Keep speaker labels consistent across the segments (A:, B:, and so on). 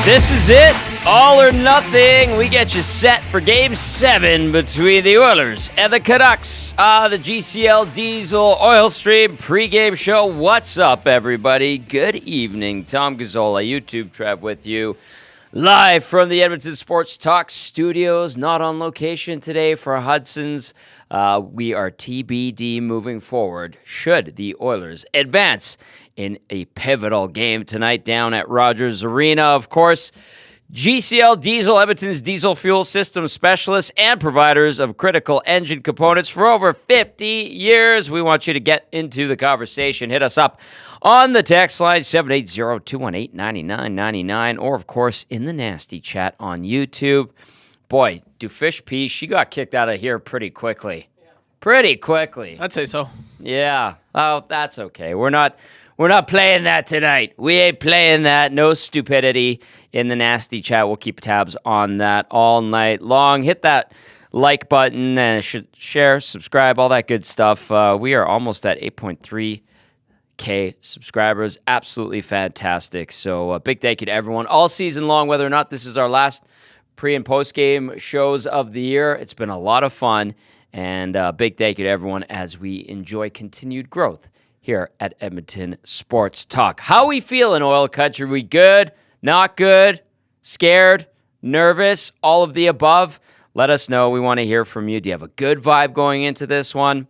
A: This is it, all or nothing. We get you set for Game 7 between the Oilers and the Canucks. The GCL Diesel Oil Stream pregame show. What's up, everybody? Good evening. Tom Gazzola, YouTube Trev with you. Live from the Edmonton Sports Talk studios. Not on location today for Hudson's. We are TBD moving forward. Should the Oilers advance in a pivotal game tonight down at Rogers Arena, of course. GCL Diesel, Edmonton's diesel fuel system specialists and providers of critical engine components for over 50 years. We want you to get into the conversation. Hit us up on the text line 780-218-9999 or, of course, in the nasty chat on YouTube. Boy, do Fish P, she got kicked out of here pretty quickly. Pretty quickly.
B: I'd say so.
A: Yeah. Oh, that's okay. We're not playing that tonight. We ain't playing that. No stupidity in the nasty chat. We'll keep tabs on that all night long. Hit that like button and share, subscribe, all that good stuff. We are almost at 8.3K subscribers. Absolutely fantastic. So a big thank you to everyone all season long, whether or not this is our last pre- and post-game shows of the year. It's been a lot of fun. And big thank you to everyone as we enjoy continued growth here at Edmonton Sports Talk. How we feel in oil country? We good? Not good? Scared? Nervous? All of the above? Let us know. We want to hear from you. Do you have a good vibe going into this one?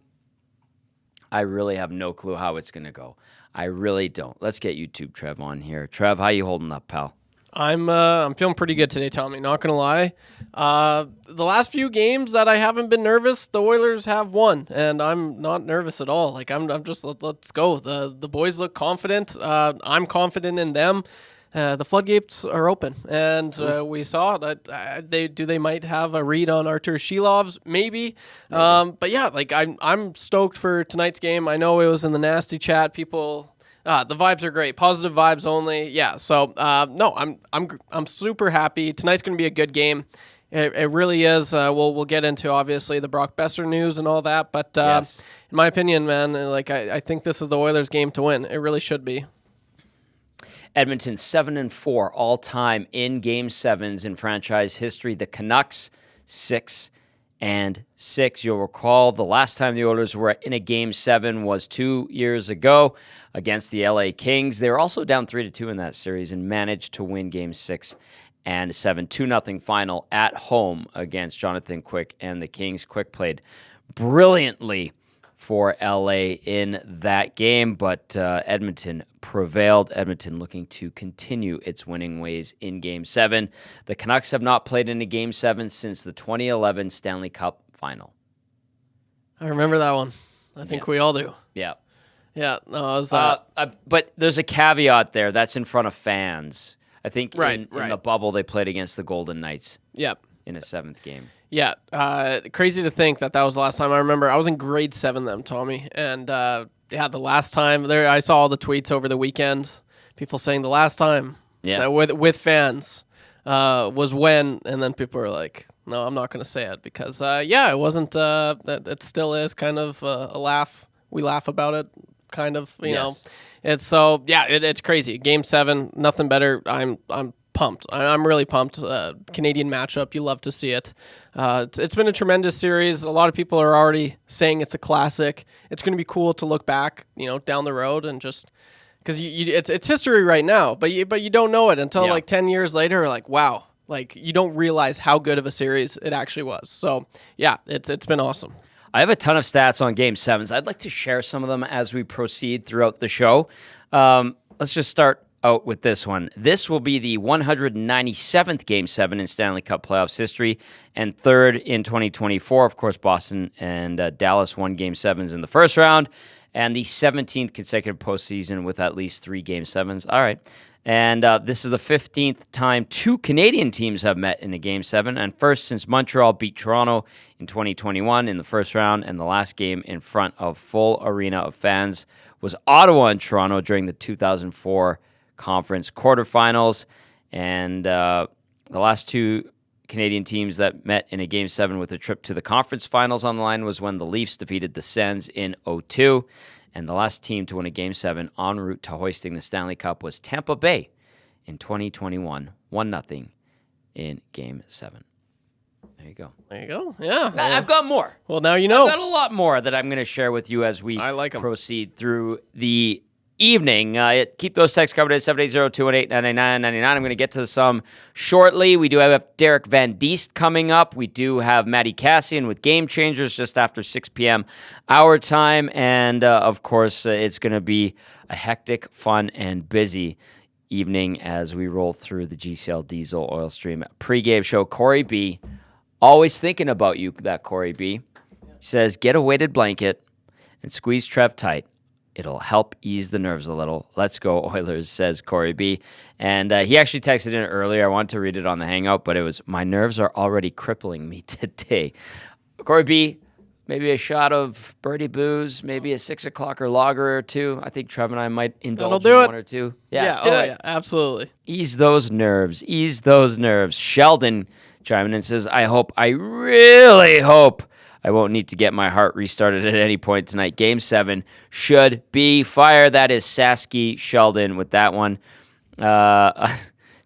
A: I really have no clue how it's going to go. I really don't. Let's get YouTube Trev on here. Trev, how you holding up, pal?
B: I'm feeling pretty good today, Tommy. Not gonna lie. The last few games that I haven't been nervous, the Oilers have won, and I'm not nervous at all. Like I'm just let's go. The boys look confident. I'm confident in them. The floodgates are open, and we saw that they might have a read on Artur Shilovs, maybe. But yeah, like I'm stoked for tonight's game. I know it was in the nasty chat. People. The vibes are great. Positive vibes only. Yeah. So no, I'm super happy. Tonight's going to be a good game. It really is. We'll get into obviously the Brock Besser news and all that. But
A: yes.
B: In my opinion, man, like I think this is the Oilers' game to win. It really should be.
A: Edmonton 7-4 all time in Game 7s in franchise history. The Canucks 6-6. You'll recall the last time the Oilers were in a Game 7 was 2 years ago against the LA Kings. They were also down 3-2 in that series and managed to win Game 6 and 7. 2-0 final at home against Jonathan Quick and the Kings. Quick played brilliantly for LA in that game, but Edmonton prevailed. Edmonton looking to continue its winning ways in Game 7. The Canucks have not played in a Game 7 since the 2011 Stanley Cup Final.
B: I remember that one. I think we all do.
A: Yeah.
B: Yeah. No, it was,
A: but there's a caveat there. That's in front of fans. I think in the bubble they played against the Golden Knights.
B: Yep.
A: In a 7th game.
B: Yeah, crazy to think that was the last time. I remember I was in grade 7 then, Tommy, and the last time there, I saw all the tweets over the weekend, people saying the last time with fans was when, and then people were like, no, I'm not going to say it because it wasn't. It still is kind of a laugh. We laugh about it, kind of. You know, it's so it's crazy. Game 7, nothing better. I'm pumped. I'm really pumped. Canadian matchup. You love to see it. It's been a tremendous series. A lot of people are already saying it's a classic. It's going to be cool to look back, down the road and just because it's history right now, but you don't know it until like 10 years later. Like wow, like you don't realize how good of a series it actually was. So yeah, it's been awesome.
A: I have a ton of stats on Game 7s. I'd like to share some of them as we proceed throughout the show. Let's just start out with this one. This will be the 197th Game 7 in Stanley Cup playoffs history and third in 2024. Of course, Boston and Dallas won Game 7s in the first round and the 17th consecutive postseason with at least 3 Game 7s. All right. And this is the 15th time 2 Canadian teams have met in a Game 7 and first since Montreal beat Toronto in 2021 in the first round, and the last game in front of full arena of fans was Ottawa and Toronto during the 2004 conference quarterfinals, and the last 2 Canadian teams that met in a Game 7 with a trip to the conference finals on the line was when the Leafs defeated the Sens in 2002, and the last team to win a Game 7 en route to hoisting the Stanley Cup was Tampa Bay in 2021. 1-0 in Game 7. There you go.
B: There you go. Yeah.
A: I've got more.
B: Well, now you know.
A: I've got a lot more that I'm going to share with you as we proceed through the evening. Keep those texts covered at 780-218-999-99. I'm going to get to some shortly. We do have Derek Van Diest coming up. We do have Matty Cassian with Game Changers just after 6 p.m. our time. And, of course, it's going to be a hectic, fun, and busy evening as we roll through the GCL Diesel Oil Stream pregame show. Corey B., always thinking about you, that Corey B. He says, get a weighted blanket and squeeze Trev tight. It'll help ease the nerves a little. Let's go, Oilers, says Corey B. And he actually texted in earlier. I wanted to read it on the Hangout, but it was, my nerves are already crippling me today. Corey B., maybe a shot of birdie booze, maybe a 6 o'clocker lager or two. I think Trev and I might indulge in one or two.
B: Yeah, absolutely.
A: Ease those nerves. Sheldon chiming in says, I really hope I won't need to get my heart restarted at any point tonight. Game 7 should be fire. That is Sasky Sheldon with that one.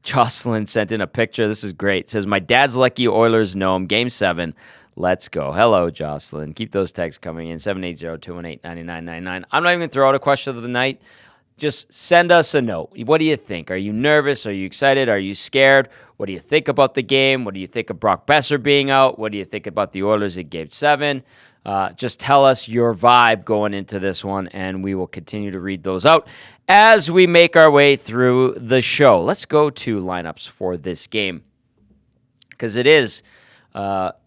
A: Jocelyn sent in a picture. This is great. It says, my dad's lucky Oilers know him. Game 7. Let's go. Hello, Jocelyn. Keep those texts coming in. 780-218-9999. I'm not even going to throw out a question of the night. Just send us a note. What do you think? Are you nervous? Are you excited? Are you scared? What do you think about the game? What do you think of Brock Besser being out? What do you think about the Oilers at Game 7? Just tell us your vibe going into this one, and we will continue to read those out as we make our way through the show. Let's go to lineups for this game because it is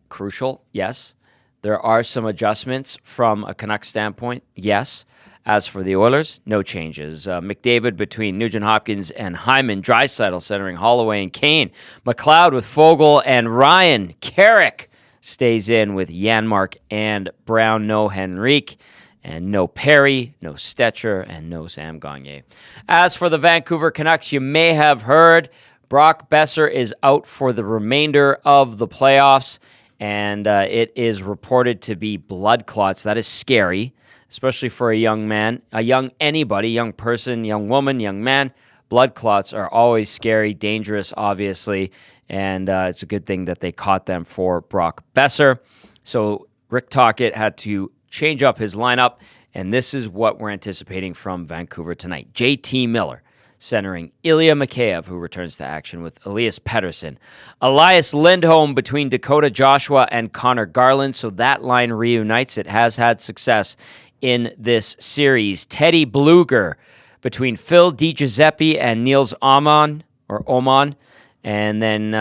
A: crucial, yes. There are some adjustments from a Canucks standpoint, yes. As for the Oilers, no changes. McDavid between Nugent-Hopkins and Hyman. Draisaitl centering Holloway and Kane. McLeod with Fogle and Ryan. Carrick stays in with Janmark and Brown. No Henrique. And no Perry, no Stetcher, and no Sam Gagner. As for the Vancouver Canucks, you may have heard Brock Besser is out for the remainder of the playoffs. And it is reported to be blood clots. That is scary, especially for a young man, young person, young woman, young man. Blood clots are always scary, dangerous, obviously, and it's a good thing that they caught them for Brock Besser. So Rick Tocchet had to change up his lineup, and this is what we're anticipating from Vancouver tonight. JT Miller centering Ilya Mikheyev, who returns to action with Elias Pettersson. Elias Lindholm between Dakota Joshua and Connor Garland, so that line reunites. It has had success in this series. Teddy Bluger between Phil DiGiuseppe and Niels Oman, and then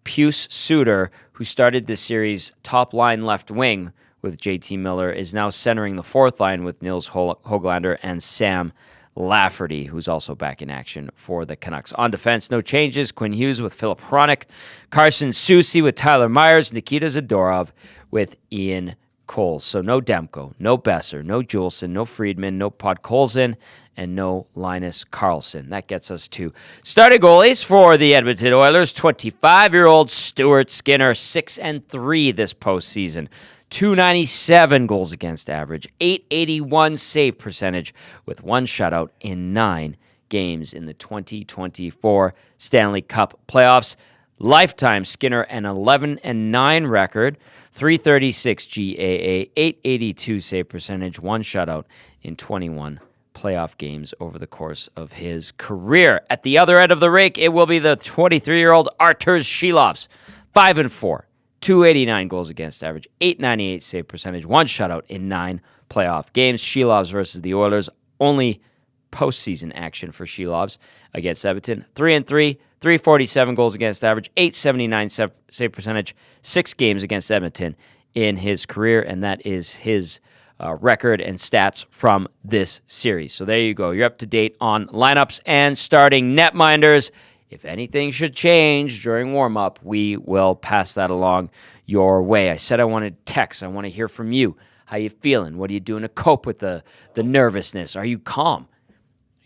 A: Pius Suter, who started this series top line left wing with JT Miller, is now centering the fourth line with Nils Höglander and Sam Lafferty, who's also back in action for the Canucks. On defense, no changes. Quinn Hughes with Philip Hronik, Carson Soucy with Tyler Myers, Nikita Zadorov with Ian Cole. So no Demko, no Besser, no Juleson, no Friedman, no Podkolzin, and no Linus Karlsson. That gets us to starting goalies for the Edmonton Oilers. 25-year-old Stuart Skinner, 6-3 this postseason. 297 goals against average, 881 save percentage with one shutout in 9 games in the 2024 Stanley Cup playoffs. Lifetime Skinner an 11-9 record, 336 GAA, 882 save percentage, one shutout in 21 playoff games over the course of his career. At the other end of the rake, it will be the 23-year-old Arturs Shilovs, 5-4. 289 goals against average, 898 save percentage, one shutout in 9 playoff games. Shilovs versus the Oilers, only postseason action for Shilovs against Edmonton. 3-3, 347 goals against average, 879 save percentage, 6 games against Edmonton in his career, and that is his record and stats from this series. So there you go. You're up to date on lineups and starting netminders. If anything should change during warm-up, we will pass that along your way. I said I wanted text. I want to hear from you. How you feeling? What are you doing to cope with the nervousness? Are you calm?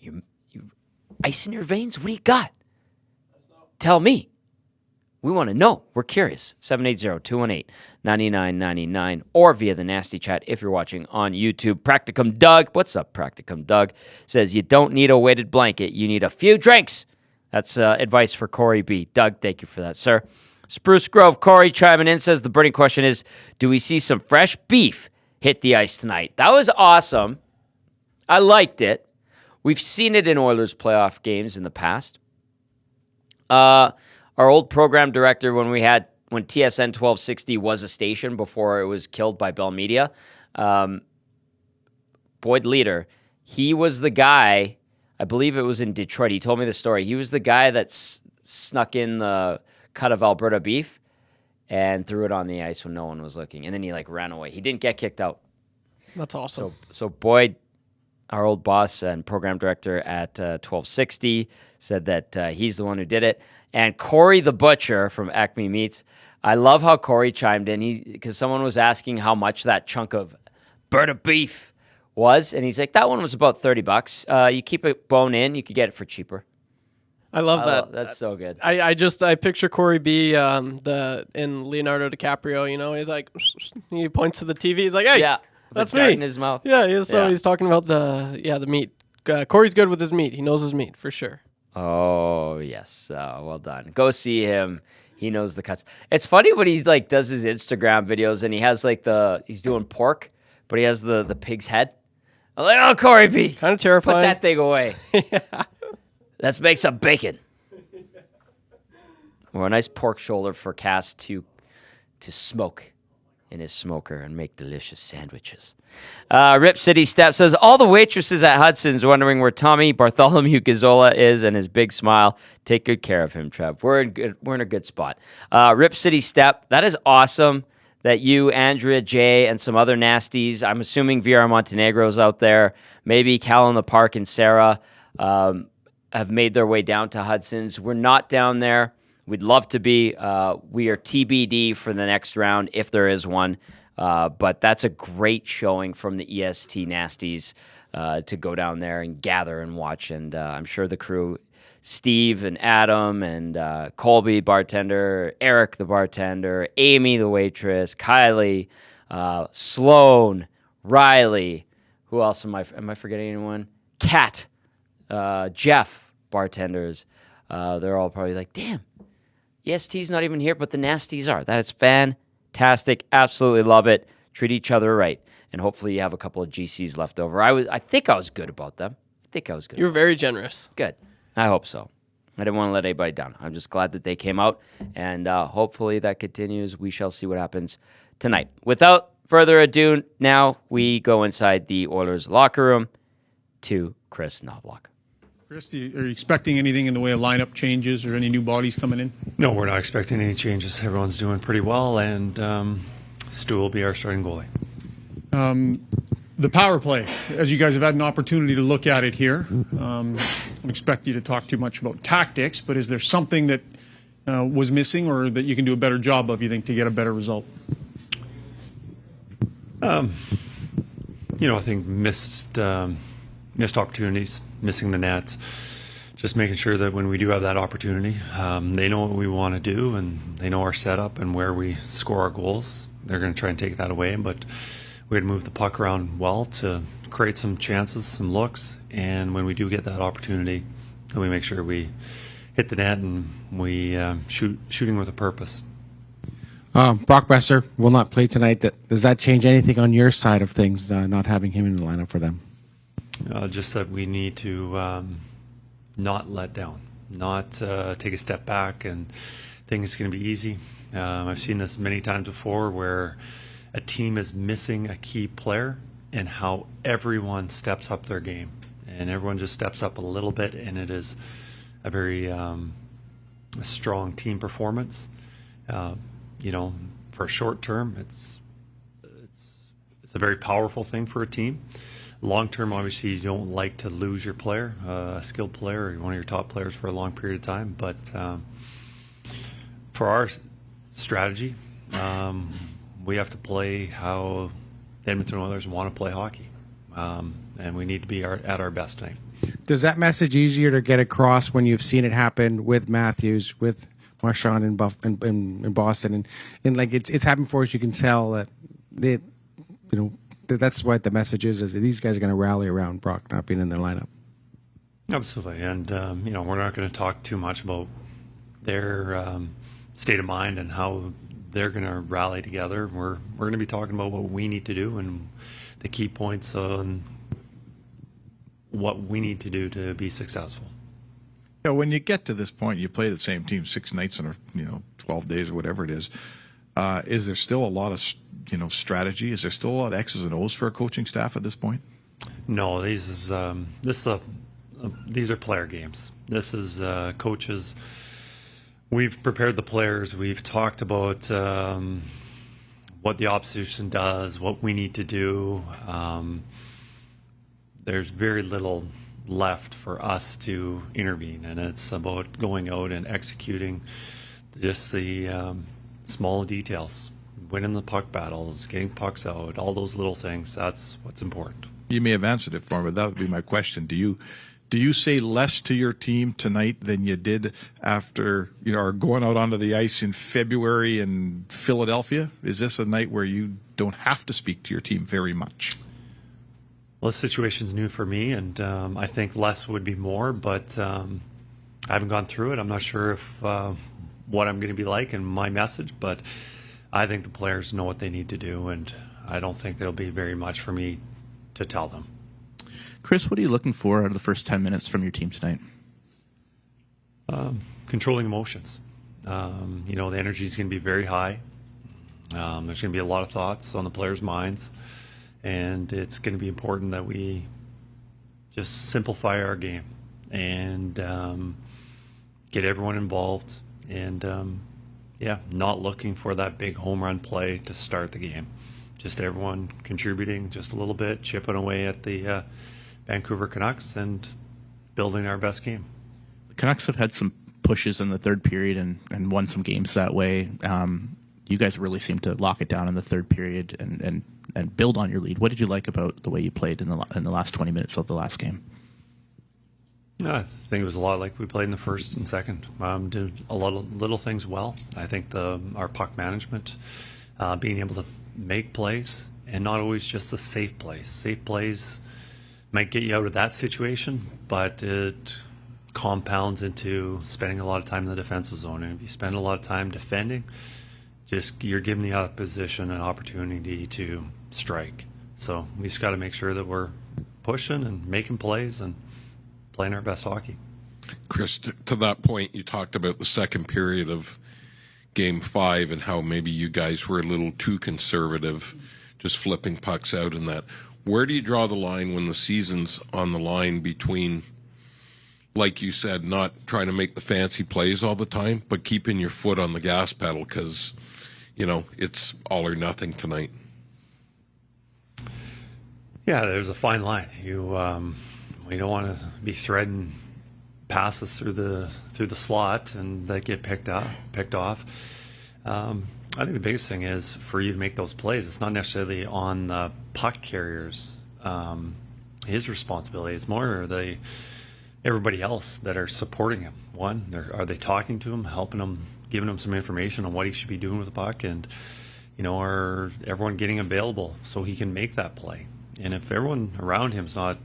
A: You ice in your veins? What do you got? Tell me. We want to know. We're curious. 780-218-9999 or via the Nasty Chat if you're watching on YouTube. Practicum Doug. What's up, Practicum Doug? Says you don't need a weighted blanket. You need a few drinks. That's advice for Corey B. Doug, thank you for that, sir. Spruce Grove Corey chiming in says the burning question is, do we see some fresh beef hit the ice tonight? That was awesome. I liked it. We've seen it in Oilers playoff games in the past. Our old program director, when TSN 1260 was a station before it was killed by Bell Media, Boyd Leader, he was the guy, I believe it was in Detroit. He told me the story. He was the guy that snuck in the cut of Alberta beef and threw it on the ice when no one was looking. And then he ran away. He didn't get kicked out.
B: That's awesome.
A: So Boyd, our old boss and program director at 1260, said that he's the one who did it. And Corey the Butcher from Acme Meats, I love how Corey chimed in because someone was asking how much that chunk of Alberta beef was. And he's like, that one was about $30. You keep it bone in, you could get it for cheaper.
B: I love that.
A: That's so good.
B: I picture Corey B. In Leonardo DiCaprio. He's like, he points to the TV. He's like, hey,
A: yeah,
B: that's me.
A: In his mouth.
B: Yeah. So he's talking about the meat. Corey's good with his meat. He knows his meat for sure.
A: Oh yes, well done. Go see him. He knows the cuts. It's funny when he does his Instagram videos and he has he's doing pork, but he has the pig's head. I'm like, oh, Corey B.
B: Kind of terrifying.
A: Put that thing away. Yeah. Let's make some bacon. Or a nice pork shoulder for Cass to smoke in his smoker and make delicious sandwiches. Rip City Step says, all the waitresses at Hudson's wondering where Tommy Bartholomew Gazzola is and his big smile. Take good care of him, Trev. We're in a good spot. Rip City Step, that is awesome that you, Andrea, Jay, and some other nasties, I'm assuming VR Montenegro's out there, maybe Cal in the Park and Sarah, have made their way down to Hudson's. We're not down there. We'd love to be. We are TBD for the next round, if there is one. But that's a great showing from the EST Nasties to go down there and gather and watch. And I'm sure the crew, Steve and Adam and Colby, bartender, Eric, the bartender, Amy, the waitress, Kylie, Sloan, Riley. Who else am I forgetting anyone? Kat. Jeff, bartenders, they're all probably like, damn, EST's not even here, but the Nasties are. That is fantastic. Absolutely love it. Treat each other right. And hopefully you have a couple of GCs left over. I think I was good about them.
B: You were very generous.
A: Good. I hope so. I didn't want to let anybody down. I'm just glad that they came out, and hopefully that continues. We shall see what happens tonight. Without further ado, now we go inside the Oilers locker room to Chris Noblock.
C: Chris, are you expecting anything in the way of lineup changes or any new bodies coming in?
D: No, we're not expecting any changes. Everyone's doing pretty well, and Stu will be our starting goalie.
C: The power play, as you guys have had an opportunity to look at it here, I don't expect you to talk too much about tactics, but is there something that was missing or that you can do a better job of, you think, to get a better result?
D: I think missed opportunities, missing the net, just making sure that when we do have that opportunity, they know what we want to do and they know our setup and where we score our goals. They're going to try and take that away, but we had to move the puck around well to create some chances, some looks, and when we do get that opportunity, then we make sure we hit the net and we shooting with a purpose.
E: Brock Besser will not play tonight. Does that change anything on your side of things, not having him in the lineup for them?
D: Just that we need to not let down, not take a step back and think it's going to be easy. I've seen this many times before where a team is missing a key player and how everyone steps up their game. And everyone just steps up a little bit, and it is a very a strong team performance. For short term, it's a very powerful thing for a team. Long term, obviously, you don't like to lose your player, a skilled player, or one of your top players for a long period of time. But for our strategy, we have to play how the Edmonton Oilers want to play hockey, and we need to be at our best tonight.
E: Does that message easier to get across when you've seen it happen with Matthews, with Marchand in Boston, and like it's happened for us? You can tell that that's what the message is that these guys are going to rally around Brock not being in their lineup.
D: Absolutely. And, we're not going to talk too much about their state of mind and how they're going to rally together. We're going to be talking about what we need to do and the key points on what we need to do to be successful.
F: Yeah, when you get to this point, you play the same team 6 nights in 12 days or whatever it is. Is there still a lot of strategy? Is there still a lot of X's and O's for a coaching staff at this point?
D: No, these are player games. This is coaches. We've prepared the players. We've talked about what the opposition does, what we need to do. There's very little left for us to intervene, and it's about going out and executing just the small details, winning the puck battles, getting pucks out, all those little things. That's what's important. You
F: may have answered it for me, but that would be my question. Do you say less to your team tonight than you did after going out onto the ice in February in Philadelphia? Is this a night where you don't have to speak to your team very much?
D: Well, this situation's new for me, and I think less would be more, but I haven't gone through it. I'm not sure if what I'm going to be like and my message, but I think the players know what they need to do, and I don't think there'll be very much for me to tell them.
G: Chris, what are you looking for out of the first 10 minutes from your team tonight?
D: Controlling emotions. The energy is going to be very high. There's going to be a lot of thoughts on the players' minds, and it's going to be important that we just simplify our game and get everyone involved and, not looking for that big home run play to start the game. Just everyone contributing just a little bit, chipping away at the Vancouver Canucks and building our best game.
G: The Canucks have had some pushes in the third period and won some games that way. You guys really seem to lock it down in the third period and build on your lead. What did you like about the way you played in the last 20 minutes of the last game?
D: I think it was a lot like we played in the first and second. Did a lot of little things well. I think our puck management, being able to make plays and not always just a safe plays. Safe plays might get you out of that situation, but it compounds into spending a lot of time in the defensive zone. And if you spend a lot of time defending, you're giving the opposition an opportunity to strike. So we just got to make sure that we're pushing and making plays and playing our best hockey.
H: Chris, to that point, you talked about the second period of Game 5 and how maybe you guys were a little too conservative, just flipping pucks out and that. Where do you draw the line when the season's on the line between, like you said, not trying to make the fancy plays all the time, but keeping your foot on the gas pedal because, it's all or nothing tonight?
D: Yeah, there's a fine line. We don't want to be threading passes through the slot and that get picked off. I think the biggest thing is for you to make those plays. It's not necessarily on the puck carrier's his responsibility. It's more everybody else that are supporting him. Are they talking to him, helping him, giving him some information on what he should be doing with the puck, and are everyone getting available so he can make that play? And if everyone around him's not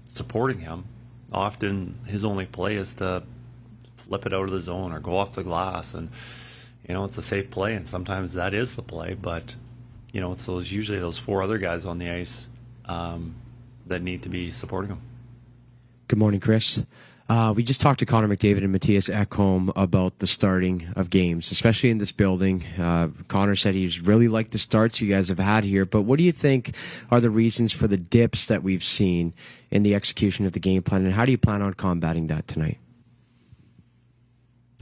D: supporting him, often his only play is to flip it out of the zone or go off the glass, and it's a safe play, and sometimes that is the play, but it's usually those four other guys on the ice that need to be supporting him.
I: Good morning, Chris. We just talked to Connor McDavid and Matias Ekholm about the starting of games, especially in this building. Connor said he's really liked the starts you guys have had here, but what do you think are the reasons for the dips that we've seen in the execution of the game plan, and how do you plan on combating that tonight?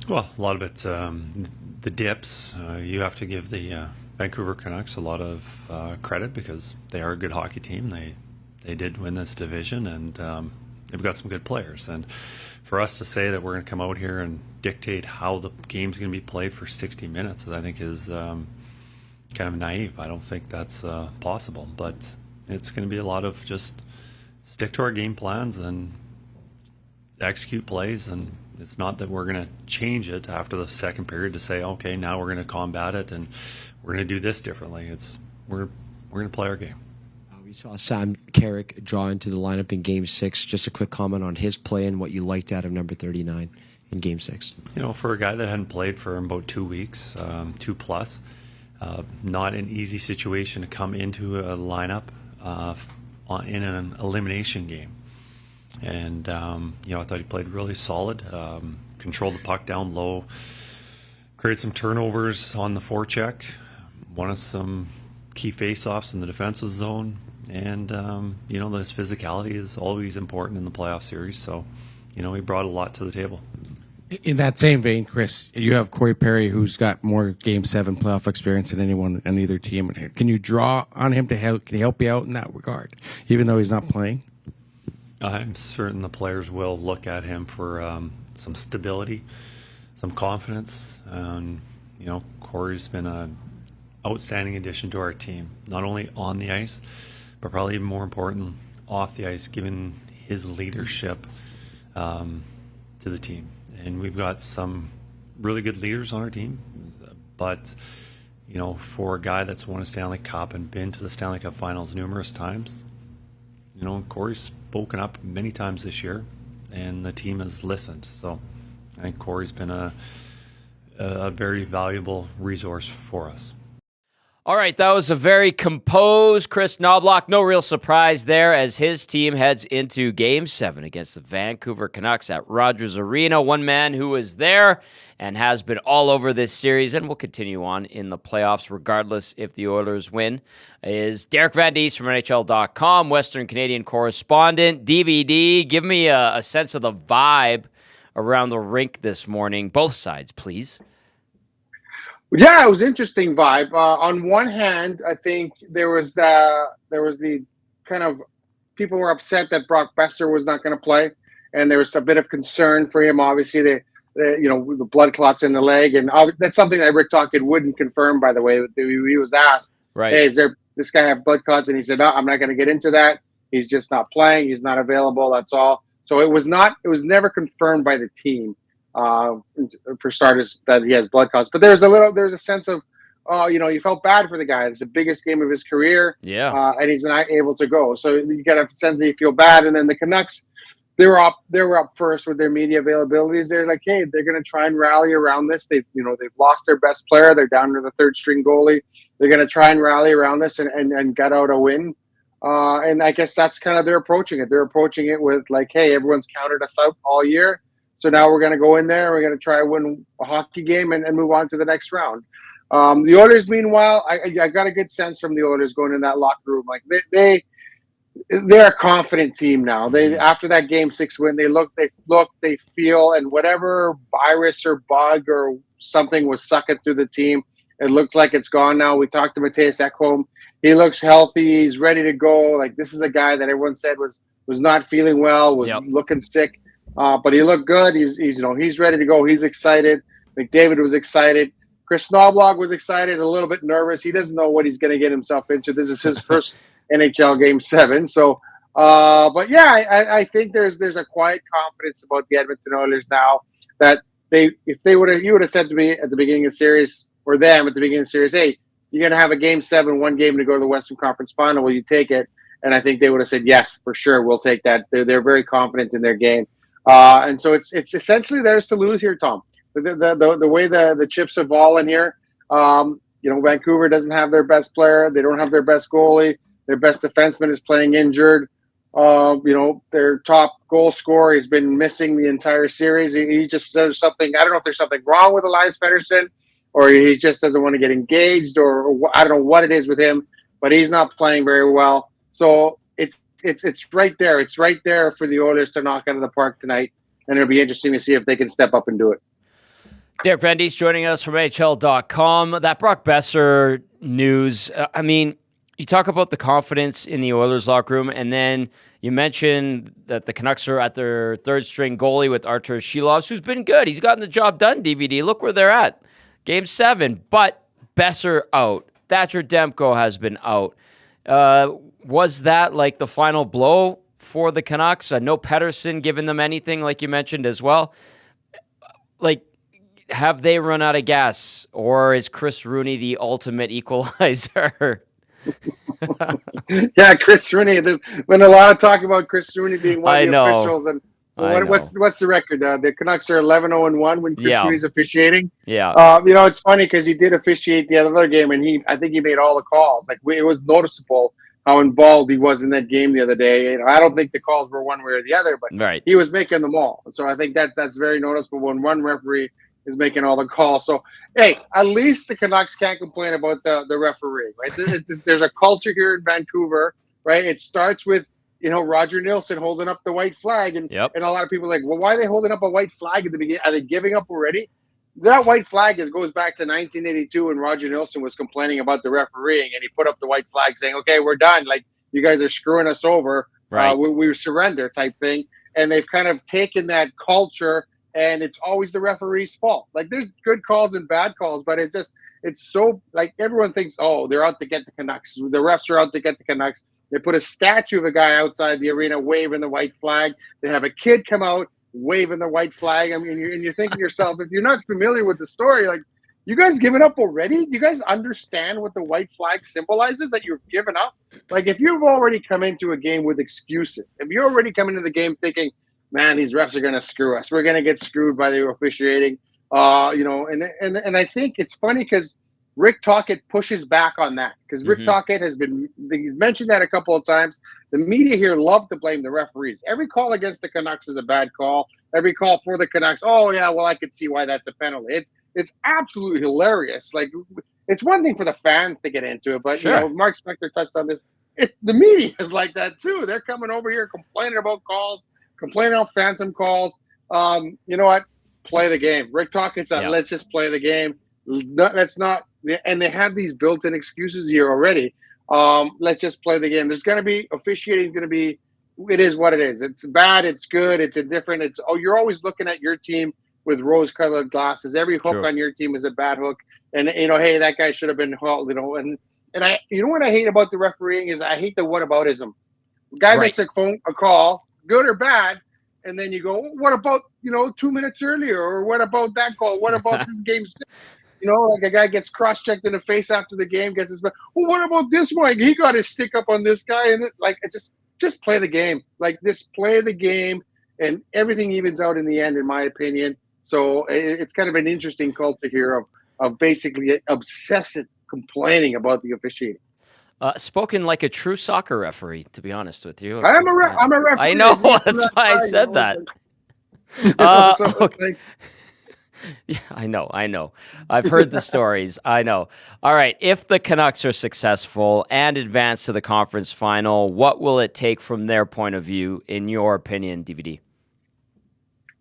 D: Well, a lot of it's the dips. You have to give the Vancouver Canucks a lot of credit because they are a good hockey team. They did win this division, and they've got some good players. And for us to say that we're going to come out here and dictate how the game's going to be played for 60 minutes, I think is kind of naive. I don't think that's possible. But it's going to be a lot of just stick to our game plans and execute plays, and it's not that we're going to change it after the second period to say, okay, now we're going to combat it and we're going to do this differently. We're going to play our game.
I: We saw Sam Carrick draw into the lineup in Game 6. Just a quick comment on his play and what you liked out of number 39 in Game 6.
D: For a guy that hadn't played for about 2 weeks, 2+, not an easy situation to come into a lineup in an elimination game. And, I thought he played really solid, controlled the puck down low, created some turnovers on the forecheck, won us some key face-offs in the defensive zone. And, this physicality is always important in the playoff series. So, he brought a lot to the table.
E: In that same vein, Chris, you have Corey Perry, who's got more Game 7 playoff experience than anyone on either team. Can you draw on him to help? Can he help you out in that regard, even though he's not playing?
D: I'm certain the players will look at him for some stability, some confidence. Corey's been an outstanding addition to our team, not only on the ice, but probably even more important, off the ice, given his leadership to the team. And we've got some really good leaders on our team, but for a guy that's won a Stanley Cup and been to the Stanley Cup Finals numerous times, Corey's spoken up many times this year, and the team has listened. So I think Corey's been a very valuable resource for us.
A: All right, that was a very composed Chris Noblock. No real surprise there as his team heads into Game 7 against the Vancouver Canucks at Rogers Arena. One man who is there and has been all over this series and will continue on in the playoffs regardless if the Oilers win is Derek Van Diest from NHL.com, Western Canadian correspondent. DVD, give me a sense of the vibe around the rink this morning. Both sides, please.
J: Yeah, it was interesting vibe. On one hand, I think there was the kind of people were upset that Brock Besser was not going to play, and there was a bit of concern for him. Obviously, the blood clots in the leg, and that's something that Rick Tocchet wouldn't confirm. By the way, he was asked,
A: right?
J: Hey, is this guy have blood clots? And he said, no, I'm not going to get into that. He's just not playing. He's not available. That's all. So it was never confirmed by the team. For starters, that he has blood clots, but there's a sense of, you felt bad for the guy. It's the biggest game of his career, and he's not able to go. So you get a sense that you feel bad. And then the Canucks, they were up first with their media availabilities. They're like, hey, they're going to try and rally around this. They've lost their best player. They're down to the third string goalie. They're going to try and rally around this and get out a win. And I guess that's kind of they're approaching it. They're approaching it with like, hey, everyone's counted us out all year. So now we're going to go in there. We're going to try to win a hockey game and move on to the next round. The Oilers, meanwhile, I got a good sense from the Oilers going in that locker room. Like they're a confident team now. They after that Game 6 win, they feel, and whatever virus or bug or something was sucking through the team, it looks like it's gone now. We talked to Matias Ekholm. He looks healthy. He's ready to go. Like this is a guy that everyone said was not feeling well, was looking sick. But he looked good. He's ready to go. He's excited. McDavid was excited. Chris Noblock was excited, a little bit nervous. He doesn't know what he's going to get himself into. This is his first NHL Game 7. So, but yeah, I think there's a quiet confidence about the Edmonton Oilers now that you would have said to me at the beginning of the series, or them at the beginning of the series, hey, you're going to have a Game 7, one game to go to the Western Conference Final. Will you take it? And I think they would have said, yes, for sure, we'll take that. They're very confident in their game. And so it's essentially theirs to lose here, Tom. The way the chips have fallen here, Vancouver doesn't have their best player. They don't have their best goalie. Their best defenseman is playing injured. Their top goal scorer has been missing the entire series. There's something. I don't know if there's something wrong with Elias Pettersson, or he just doesn't want to get engaged, or I don't know what it is with him, but he's not playing very well. So it's right there. It's right there for the Oilers to knock out of the park tonight, and it'll be interesting to see if they can step up and do it.
A: Derek Van Diest joining us from NHL.com. That Brock Besser news, you talk about the confidence in the Oilers locker room, and then you mentioned that the Canucks are at their third-string goalie with Artur Shilovs, who's been good. He's gotten the job done, DVD. Look where they're at. Game 7, but Besser out. Thatcher Demko has been out. Was that like the final blow for the Canucks? No Pettersson giving them anything, like you mentioned as well. Like, have they run out of gas, or is Chris Rooney the ultimate equalizer?
J: Yeah, Chris Rooney. There's been a lot of talk about Chris Rooney being one of the officials. And what's the record? The Canucks are 11-0-1 when Chris Rooney's officiating.
A: Yeah.
J: It's funny because he did officiate the other game, and I think he made all the calls. Like it was noticeable how involved he was in that game the other day. I don't think the calls were one way or the other, but he was making them all. So I think that's very noticeable when one referee is making all the calls. So, hey, at least the Canucks can't complain about the referee, right? There's a culture here in Vancouver, right? It starts with, Roger Nilsson holding up the white flag. And a lot of people are like, well, why are they holding up a white flag at the beginning? Are they giving up already? That white flag goes back to 1982 when Roger Nilsson was complaining about the refereeing, and he put up the white flag saying, okay, we're done. Like, you guys are screwing us over.
A: Right.
J: We surrender type thing. And they've kind of taken that culture, and it's always the referee's fault. Like, there's good calls and bad calls, but it's so, like, everyone thinks, oh, they're out to get the Canucks. The refs are out to get the Canucks. They put a statue of a guy outside the arena waving the white flag. They have a kid come out waving the white flag. I mean, you're thinking to yourself, if you're not familiar with the story, like, you guys giving up already? You guys understand what the white flag symbolizes, that you've given up? Like, if you've already come into a game with excuses, if you're already coming into the game thinking, man, these refs are going to screw us, we're going to get screwed by the officiating, and I think it's funny because Rick Tocchet pushes back on that, because Rick Tocchet he's mentioned that a couple of times. The media here love to blame the referees. Every call against the Canucks is a bad call. Every call for the Canucks, oh yeah, well, I could see why that's a penalty. It's absolutely hilarious. Like, it's one thing for the fans to get into it, but Mark Spector touched on this. The media is like that too. They're coming over here complaining about calls, complaining about phantom calls. You know what? Play the game. Rick Tocchet said, let's just play the game. Let's not. And they have these built-in excuses here already. Let's just play the game. There's going to be officiating. Going to be. It is what it is. It's bad. It's good. It's indifferent. You're always looking at your team with rose-colored glasses. Every hook on your team is a bad hook. And hey, that guy should have been hauled. And I, what I hate about the refereeing is I hate the whataboutism. The guy makes a call, good or bad, and then you go, what about 2 minutes earlier, or what about that call? What about the game 6? Like a guy gets cross-checked in the face after the game, gets his. Well, what about this one? He got his stick up on this guy, and just play the game. Like, just play the game, and everything evens out in the end, in my opinion. So it's kind of an interesting culture here of basically obsessive complaining about the officiating.
A: Spoken like a true soccer referee, to be honest with you.
J: I'm a referee.
A: I know. That's why I said that. Yeah, I know. I've heard the stories. I know. All right. If the Canucks are successful and advance to the conference final, what will it take from their point of view, in your opinion, DVD?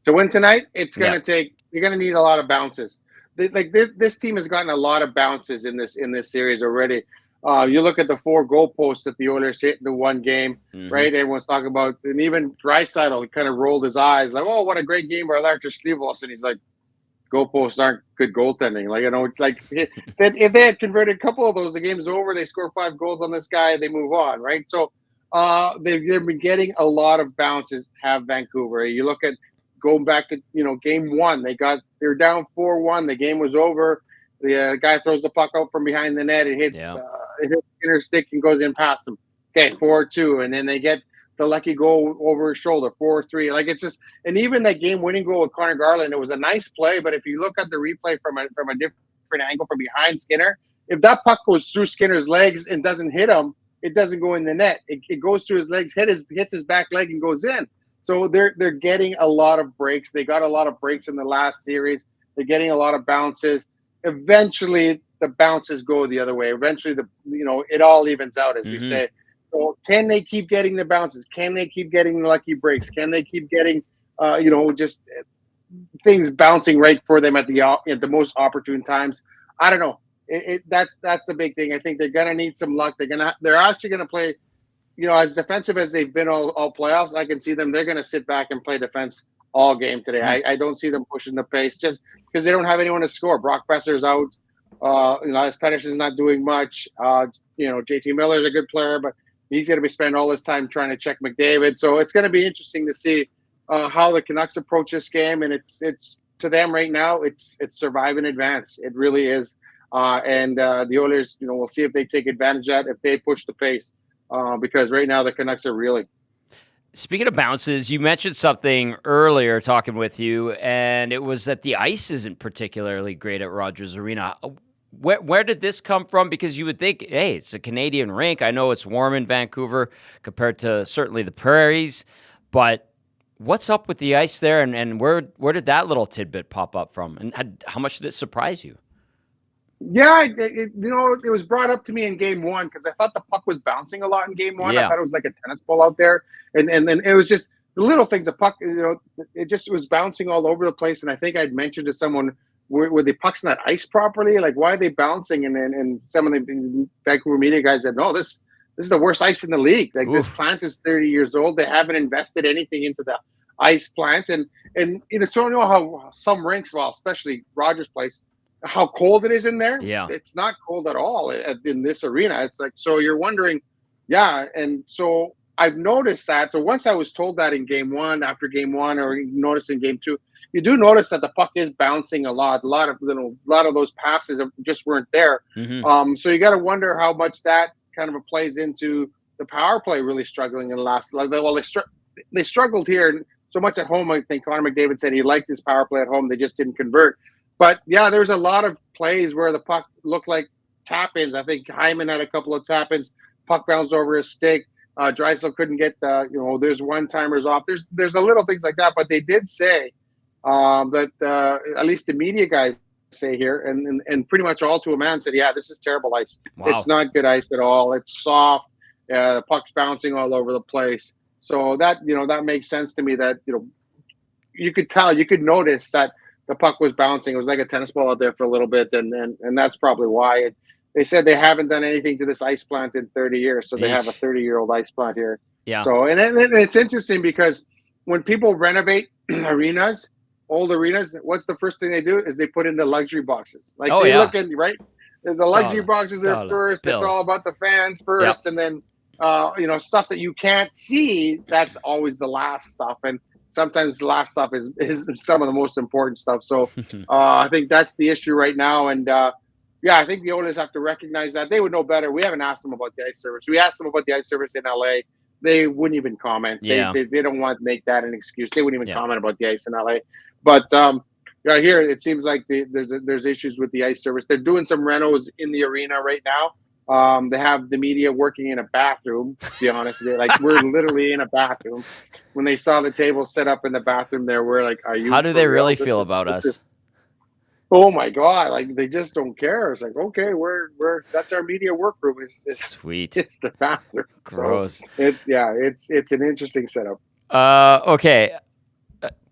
J: To win tonight, it's going to take. You're going to need a lot of bounces. This team has gotten a lot of bounces in this series already. You look at the 4 goalposts that the Oilers hit in the one game, right? Everyone's talking about, and even Draisaitl kind of rolled his eyes, like, "Oh, what a great game by Larcher Slivos," and he's like, "Goalposts aren't good goaltending." If they had converted a couple of those, the game's over. They score 5 goals on this guy, they move on, right? So they've been getting a lot of bounces. Have Vancouver? You look at going back to game 1, they're down 4-1. The game was over. The guy throws the puck out from behind the net. It hits inner stick and goes in past him. Okay, 4-2, and then they get the lucky goal over his shoulder, 4-3. Like, it's just, and even that game-winning goal with Connor Garland, it was a nice play, but if you look at the replay from a different angle from behind Skinner, if that puck goes through Skinner's legs and doesn't hit him, it doesn't go in the net. It goes through his legs, hits his back leg, and goes in. So they're getting a lot of breaks. They got a lot of breaks in the last series. They're getting a lot of bounces. Eventually, the bounces go the other way. Eventually, it all evens out, as we say. So can they keep getting the bounces? Can they keep getting the lucky breaks? Can they keep getting, just things bouncing right for them at the most opportune times? I don't know. That's the big thing. I think they're gonna need some luck. They're actually gonna play, as defensive as they've been all playoffs. I can see them. They're gonna sit back and play defense all game today. I don't see them pushing the pace just because they don't have anyone to score. Brock Besser's out. As Pettersson's not doing much. JT Miller's a good player, but he's going to be spending all his time trying to check McDavid. So it's going to be interesting to see how the Canucks approach this game. And it's to them right now, it's survive and advance. It really is. And the Oilers, we'll see if they take advantage of that, if they push the pace, because right now the Canucks are reeling.
A: Speaking of bounces, you mentioned something earlier talking with you, and it was that the ice isn't particularly great at Rogers Arena. Where did this come from? Because you would think, hey, it's a Canadian rink. I know it's warm in Vancouver compared to certainly the prairies, but what's up with the ice there, and where did that little tidbit pop up from, and how much did it surprise you?
J: Yeah, it was brought up to me in game one because I thought the puck was bouncing a lot in game one.
A: Yeah.
J: I thought it was like a tennis ball out there, and then it was just the little things. The puck, it just was bouncing all over the place. And I think I'd mentioned to someone, were the pucks not iced properly? Like, why are they bouncing? And some of the Vancouver media guys said, no, this is the worst ice in the league. Like, this plant is 30 years old. They haven't invested anything into the ice plant, and so you know how some rinks, well, especially Rogers Place, how cold it is in there.
A: Yeah.
J: It's not cold at all in this arena. It's like, so you're wondering, and so I've noticed that. So once I was told that in game one, after game one, or you notice in game two, you do notice that the puck is bouncing a lot. A lot of those passes just weren't there.
A: Mm-hmm.
J: So you got to wonder how much that kind of plays into the power play really struggling in the last. They struggled here so much at home. I think Connor McDavid said he liked his power play at home. They just didn't convert. But yeah, there's a lot of plays where the puck looked like tap-ins. I think Hyman had a couple of tap-ins. Puck bounced over his stick. Drysdale couldn't get there's one-timers off. There's a little things like that. But they did say that at least the media guys say here, and pretty much all to a man said, yeah, this is terrible ice.
A: Wow.
J: It's not good ice at all. It's soft. The puck's bouncing all over the place. So that that makes sense to me. That you could tell, you could notice that the puck was bouncing. It was like a tennis ball out there for a little bit, and that's probably why. They said they haven't done anything to this ice plant in 30 years, so they have a 30-year-old ice plant here.
A: Yeah.
J: So, and it's interesting because when people renovate arenas, old arenas, what's the first thing they do is they put in the luxury boxes. Like look in, right? There's the luxury boxes there first.
A: Bills.
J: It's all about the fans first, and then stuff that you can't see. That's always the last stuff, and sometimes the last stuff is some of the most important stuff. So I think that's the issue right now. And I think the owners have to recognize that. They would know better. We haven't asked them about the ice service. We asked them about the ice service in LA. They wouldn't even comment.
A: Yeah.
J: They don't want to make that an excuse. They wouldn't even comment about the ice in LA. But here it seems like there's issues with the ice service. They're doing some renos in the arena right now. They have the media working in a bathroom, to be honest with you. Like, we're literally in a bathroom. When they saw the table set up in the bathroom there, we're like, are you?
A: How do they really feel about us?
J: Oh my God. Like, they just don't care. It's like, okay, that's our media workroom. It's
A: sweet.
J: It's the bathroom.
A: Gross.
J: So it's an interesting setup.
A: Okay.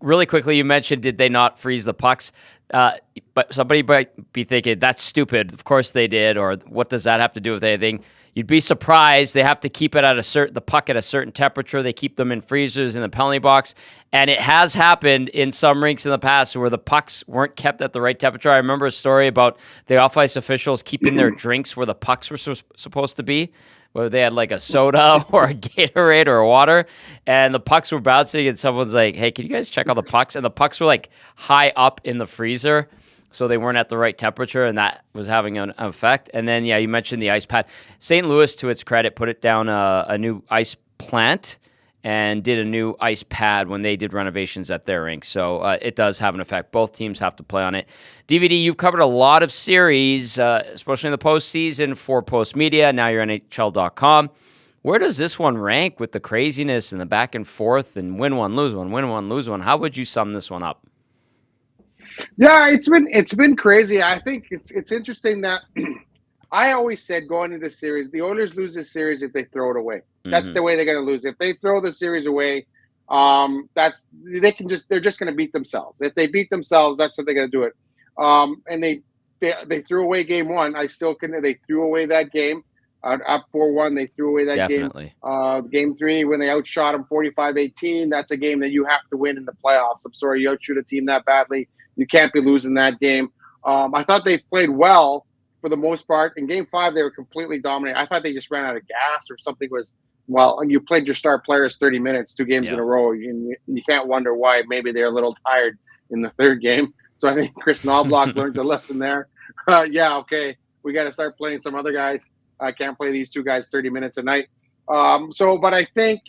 A: Really quickly, you mentioned, did they not freeze the pucks? But somebody might be thinking, that's stupid. Of course they did. Or what does that have to do with anything? You'd be surprised. They have to keep it at the puck at a certain temperature. They keep them in freezers in the penalty box. And it has happened in some rinks in the past where the pucks weren't kept at the right temperature. I remember a story about the off-ice officials keeping their drinks where the pucks were supposed to be, whether they had like a soda or a Gatorade or a water, and the pucks were bouncing, and someone's like, hey, can you guys check all the pucks? And the pucks were like high up in the freezer, so they weren't at the right temperature, and that was having an effect. And then, you mentioned the ice pad. St. Louis, to its credit, put it down a new ice plant and did a new ice pad when they did renovations at their rink. So it does have an effect. Both teams have to play on it. DVD, you've covered a lot of series, especially in the postseason for Post Media. Now you're on NHL.com. Where does this one rank with the craziness and the back and forth and win one, lose one, win one, lose one? How would you sum this one up?
J: Yeah, it's been crazy. I think it's interesting that I always said going into this series, the Oilers lose this series if they throw it away. That's the way they're going to lose. If they throw the series away, they're just going to beat themselves. If they beat themselves, that's what they're going to do it. And they threw away game one. They threw away that game up 4-1. They threw away that
A: Definitely.
J: game. Game three, when they outshot them 45-18, that's a game that you have to win in the playoffs. I'm sorry, you outshoot a team that badly, you can't be losing that game. I thought they played well for the most part. In game five, they were completely dominating. I thought they just ran out of gas or something was. Well, you played your star players 30 minutes, 2 games in a row. You can't wonder why maybe they're a little tired in the third game. So I think Chris Noblock learned the lesson there. yeah, okay, we got to start playing some other guys. I can't play these two guys 30 minutes a night. But I think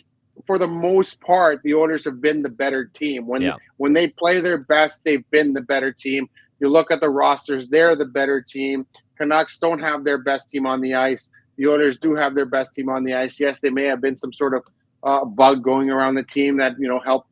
J: for the most part, the Oilers have been the better team. When they play their best, they've been the better team. You look at the rosters, they're the better team. Canucks don't have their best team on the ice. The Oilers do have their best team on the ice. Yes, they may have been some sort of bug going around the team that, helped,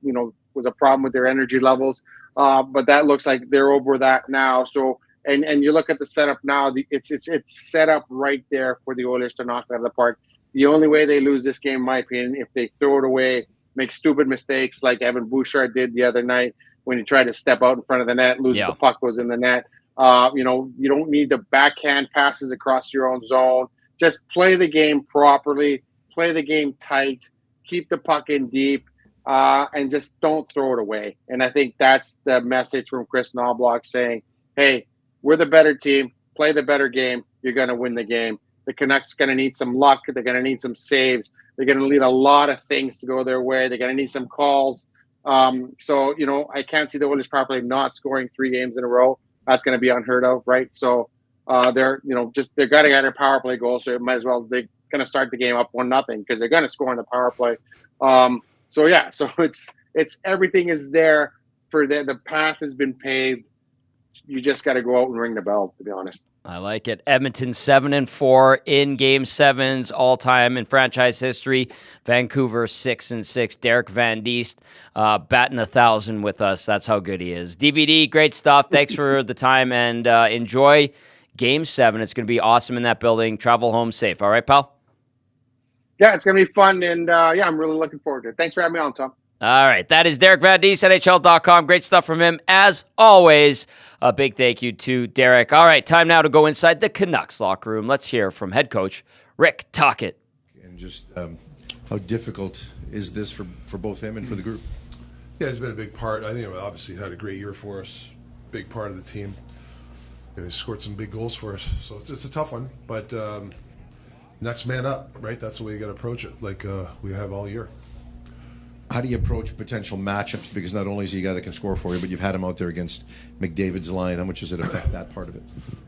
J: was a problem with their energy levels. But that looks like they're over that now. So, and you look at the setup now, it's set up right there for the Oilers to knock it out of the park. The only way they lose this game, in my opinion, if they throw it away, make stupid mistakes like Evan Bouchard did the other night when he tried to step out in front of the net, loses the puck, goes in the net. You don't need the backhand passes across your own zone. Just play the game properly, play the game tight, keep the puck in deep, and just don't throw it away. And I think that's the message from Chris Noblock saying, hey, we're the better team, play the better game, you're going to win the game. The Canucks are going to need some luck. They're going to need some saves. They're going to need a lot of things to go their way. They're going to need some calls. So, I can't see the Oilers properly not scoring 3 games in a row. That's going to be unheard of, right? So they're got to get a power play goal. So it might as well, they're going to start the game up 1-0 because they're going to score on the power play. So it's everything is there for the path has been paved. You just got to go out and ring the bell, to be honest.
A: I like it. Edmonton 7-4 in Game 7s all time in franchise history. Vancouver 6-6. Derek Van Diest batting 1,000 with us. That's how good he is. DVD, great stuff. Thanks for the time and enjoy Game 7. It's going to be awesome in that building. Travel home safe. All right, pal?
J: Yeah, it's going to be fun. And I'm really looking forward to it. Thanks for having me on, Tom.
A: All right, that is Derek Van Diest, NHL.com. Great stuff from him, as always. A big thank you to Derek. All right, time now to go inside the Canucks locker room. Let's hear from head coach Rick Tocchet.
K: And just how difficult is this for both him and for the group?
L: Yeah, it's been a big part. I think obviously had a great year for us. Big part of the team. He scored some big goals for us, so it's a tough one. But next man up, right? That's the way you got to approach it, like we have all year.
K: How do you approach potential matchups? Because not only is he a guy that can score for you, but you've had him out there against McDavid's line. How much does it affect that part of it?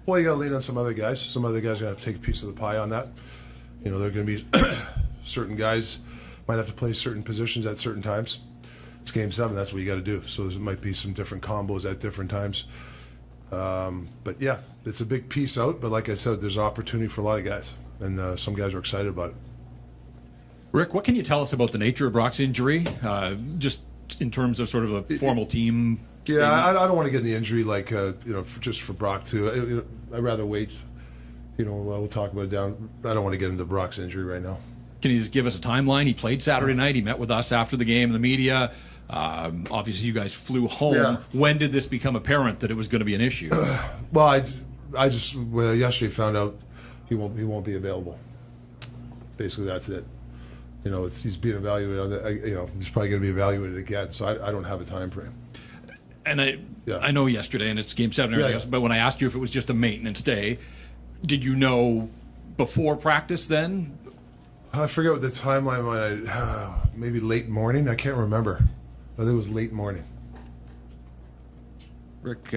L: Well, you got to lean on some other guys. Some other guys are going to have to take a piece of the pie on that. There are going to be certain guys might have to play certain positions at certain times. It's Game 7. That's what you got to do. So there might be some different combos at different times. But yeah, it's a big piece out. But like I said, there's opportunity for a lot of guys, and some guys are excited about it.
M: Rick, what can you tell us about the nature of Brock's injury, just in terms of sort of a formal team statement?
L: Yeah, I don't want to get in the injury just for Brock too. I'd rather wait. We'll talk about it down. I don't want to get into Brock's injury right now.
M: Can you just give us a timeline? He played Saturday night. He met with us after the game in the media. Obviously, you guys flew home. Yeah. When did this become apparent that it was going to be an issue?
L: Well, I just yesterday found out he won't be available. Basically, that's it. He's being evaluated. He's probably going to be evaluated again. So I don't have a time frame.
M: And I know yesterday, and it's Game 7 and everything else, but when I asked you if it was just a maintenance day, did you know before practice then?
L: I forget what the timeline was. Maybe late morning. I can't remember. I think it was late morning.
N: Rick,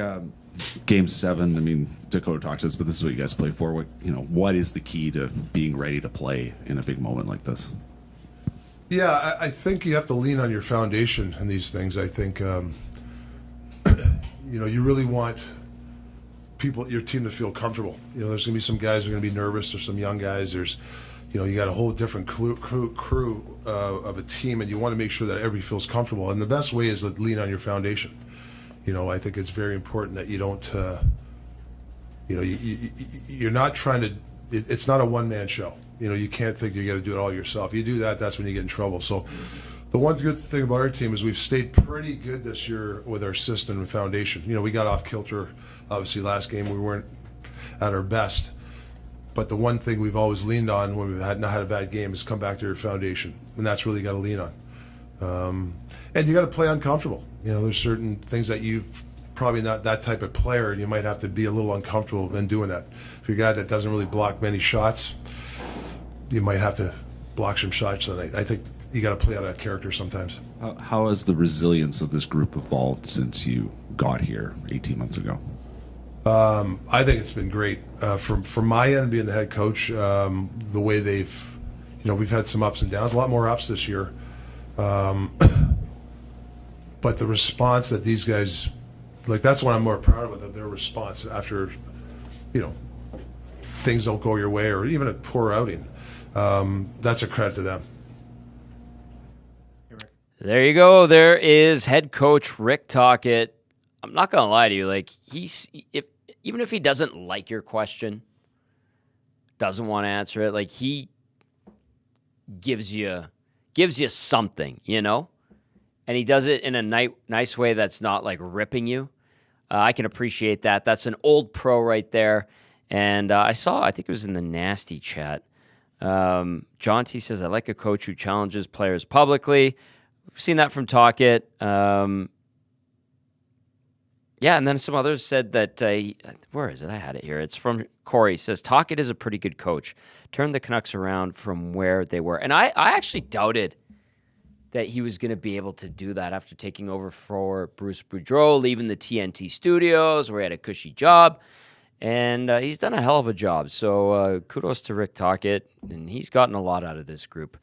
N: Game 7. Dakota talks this, but this is what you guys play for. What is the key to being ready to play in a big moment like this?
L: Yeah, I think you have to lean on your foundation in these things. I think, you really want your team to feel comfortable. There's going to be some guys who are going to be nervous. There's some young guys. There's, you got a whole different crew of a team, and you want to make sure that everybody feels comfortable. And the best way is to lean on your foundation. I think it's very important that you don't, you're not trying to. It's not a one-man show. You can't think you got to do it all yourself. You do that, that's when you get in trouble. So the one good thing about our team is we've stayed pretty good this year with our system and foundation. We got off kilter, obviously, last game. We weren't at our best. But the one thing we've always leaned on when we've not had a bad game is come back to your foundation. And that's really got to lean on. And you got to play uncomfortable. There's certain things that you've probably not that type of player, and you might have to be a little uncomfortable in doing that. If you're a guy that doesn't really block many shots, you might have to block some shots tonight. I think you got to play out that character sometimes.
N: How has the resilience of this group evolved since you got here 18 months ago?
L: I think it's been great from my end, being the head coach. The way they've, we've had some ups and downs, a lot more ups this year. But the response that these guys, that's what I'm more proud of, their response after, things don't go your way or even a poor outing. That's a credit to them.
A: There you go. There is head coach Rick Tocchet. I'm not gonna lie to you. Even if he doesn't like your question, doesn't want to answer it, he gives you something, and he does it in a nice way that's not ripping you. I can appreciate that. That's an old pro right there. And I think it was in the Nasty chat. John T says, I like a coach who challenges players publicly. We've seen that from Tocchet. Yeah, and then some others said that, where is it? I had it here. It's from Corey. He says, Tocchet is a pretty good coach. Turned the Canucks around from where they were. And I actually doubted that he was going to be able to do that after taking over for Bruce Boudreau, leaving the TNT studios where he had a cushy job. And he's done a hell of a job. So kudos to Rick Tocchet. And he's gotten a lot out of this group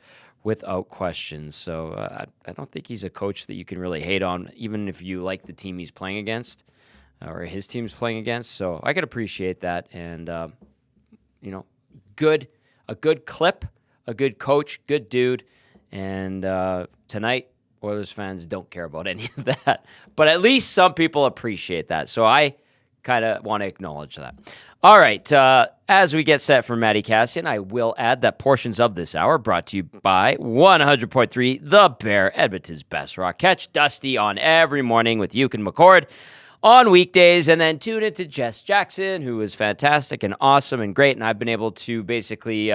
A: without question. So I don't think he's a coach that you can really hate on, even if you like the team he's playing against or his team's playing against. So I could appreciate that. And, a good clip, a good coach, good dude. And tonight, Oilers fans don't care about any of that. But at least some people appreciate that. So I kind of want to acknowledge that. All right. As we get set for Matty Kassian, I will add that portions of this hour brought to you by 100.3 The Bear, Edmonton's best rock. Catch Dusty on every morning with Yuke and McCord on weekdays, and then tune into Jess Jackson, who is fantastic and awesome and great. And I've been able to basically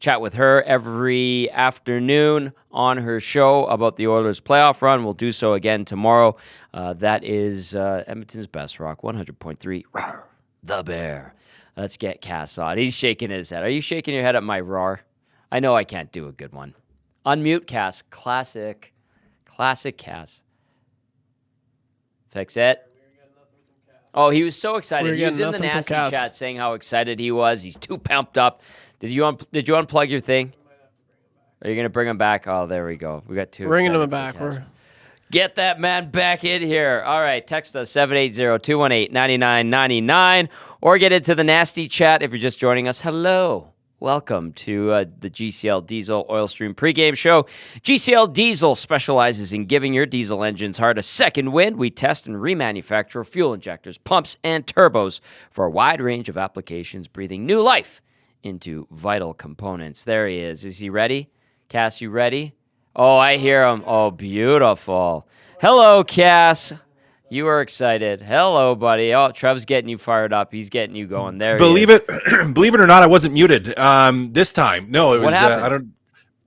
A: chat with her every afternoon on her show about the Oilers playoff run. We'll do so again tomorrow. That is Edmonton's best rock, 100.3 The Bear. Let's get Cass on. He's shaking his head. Are you shaking your head at my roar? I know I can't do a good one. Unmute Cass. Classic Cass. Fix it. Oh, he was so excited. He was in the Nasty chat saying how excited he was. He's too pumped up. Did you unplug your thing? Are you going to bring him back? Oh, there we go. We got two.
B: Bringing him back.
A: Get that man back in here. All right, text us 780-218-9999 or get into the Nasty chat if you're just joining us. Hello. Welcome to the GCL Diesel Oil Stream pregame show. GCL Diesel specializes in giving your diesel engine's heart a second wind. We test and remanufacture fuel injectors, pumps, and turbos for a wide range of applications, breathing new life into vital components. There he is. Is he ready? Cass, you ready? Oh, I hear him. Oh, beautiful. Hello, Cass. You are excited. Hello, buddy. Oh, Trev's getting you fired up. He's getting you going. There.
O: Believe it or not, I wasn't muted this time. No, it was. I don't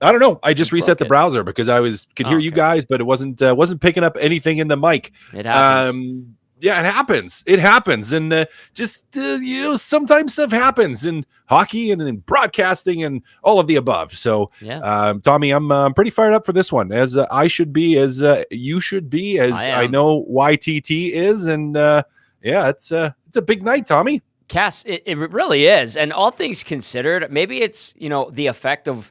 O: know. I just reset the browser because I could hear you guys, but it wasn't picking up anything in the mic.
A: It happens.
O: Yeah, it happens. It happens, and sometimes stuff happens in hockey and in broadcasting and all of the above. So, Tommy, I'm pretty fired up for this one, as I should be, as you should be, as I know YTT is, and it's a big night, Tommy.
A: Cass, it really is, and all things considered, maybe it's the effect of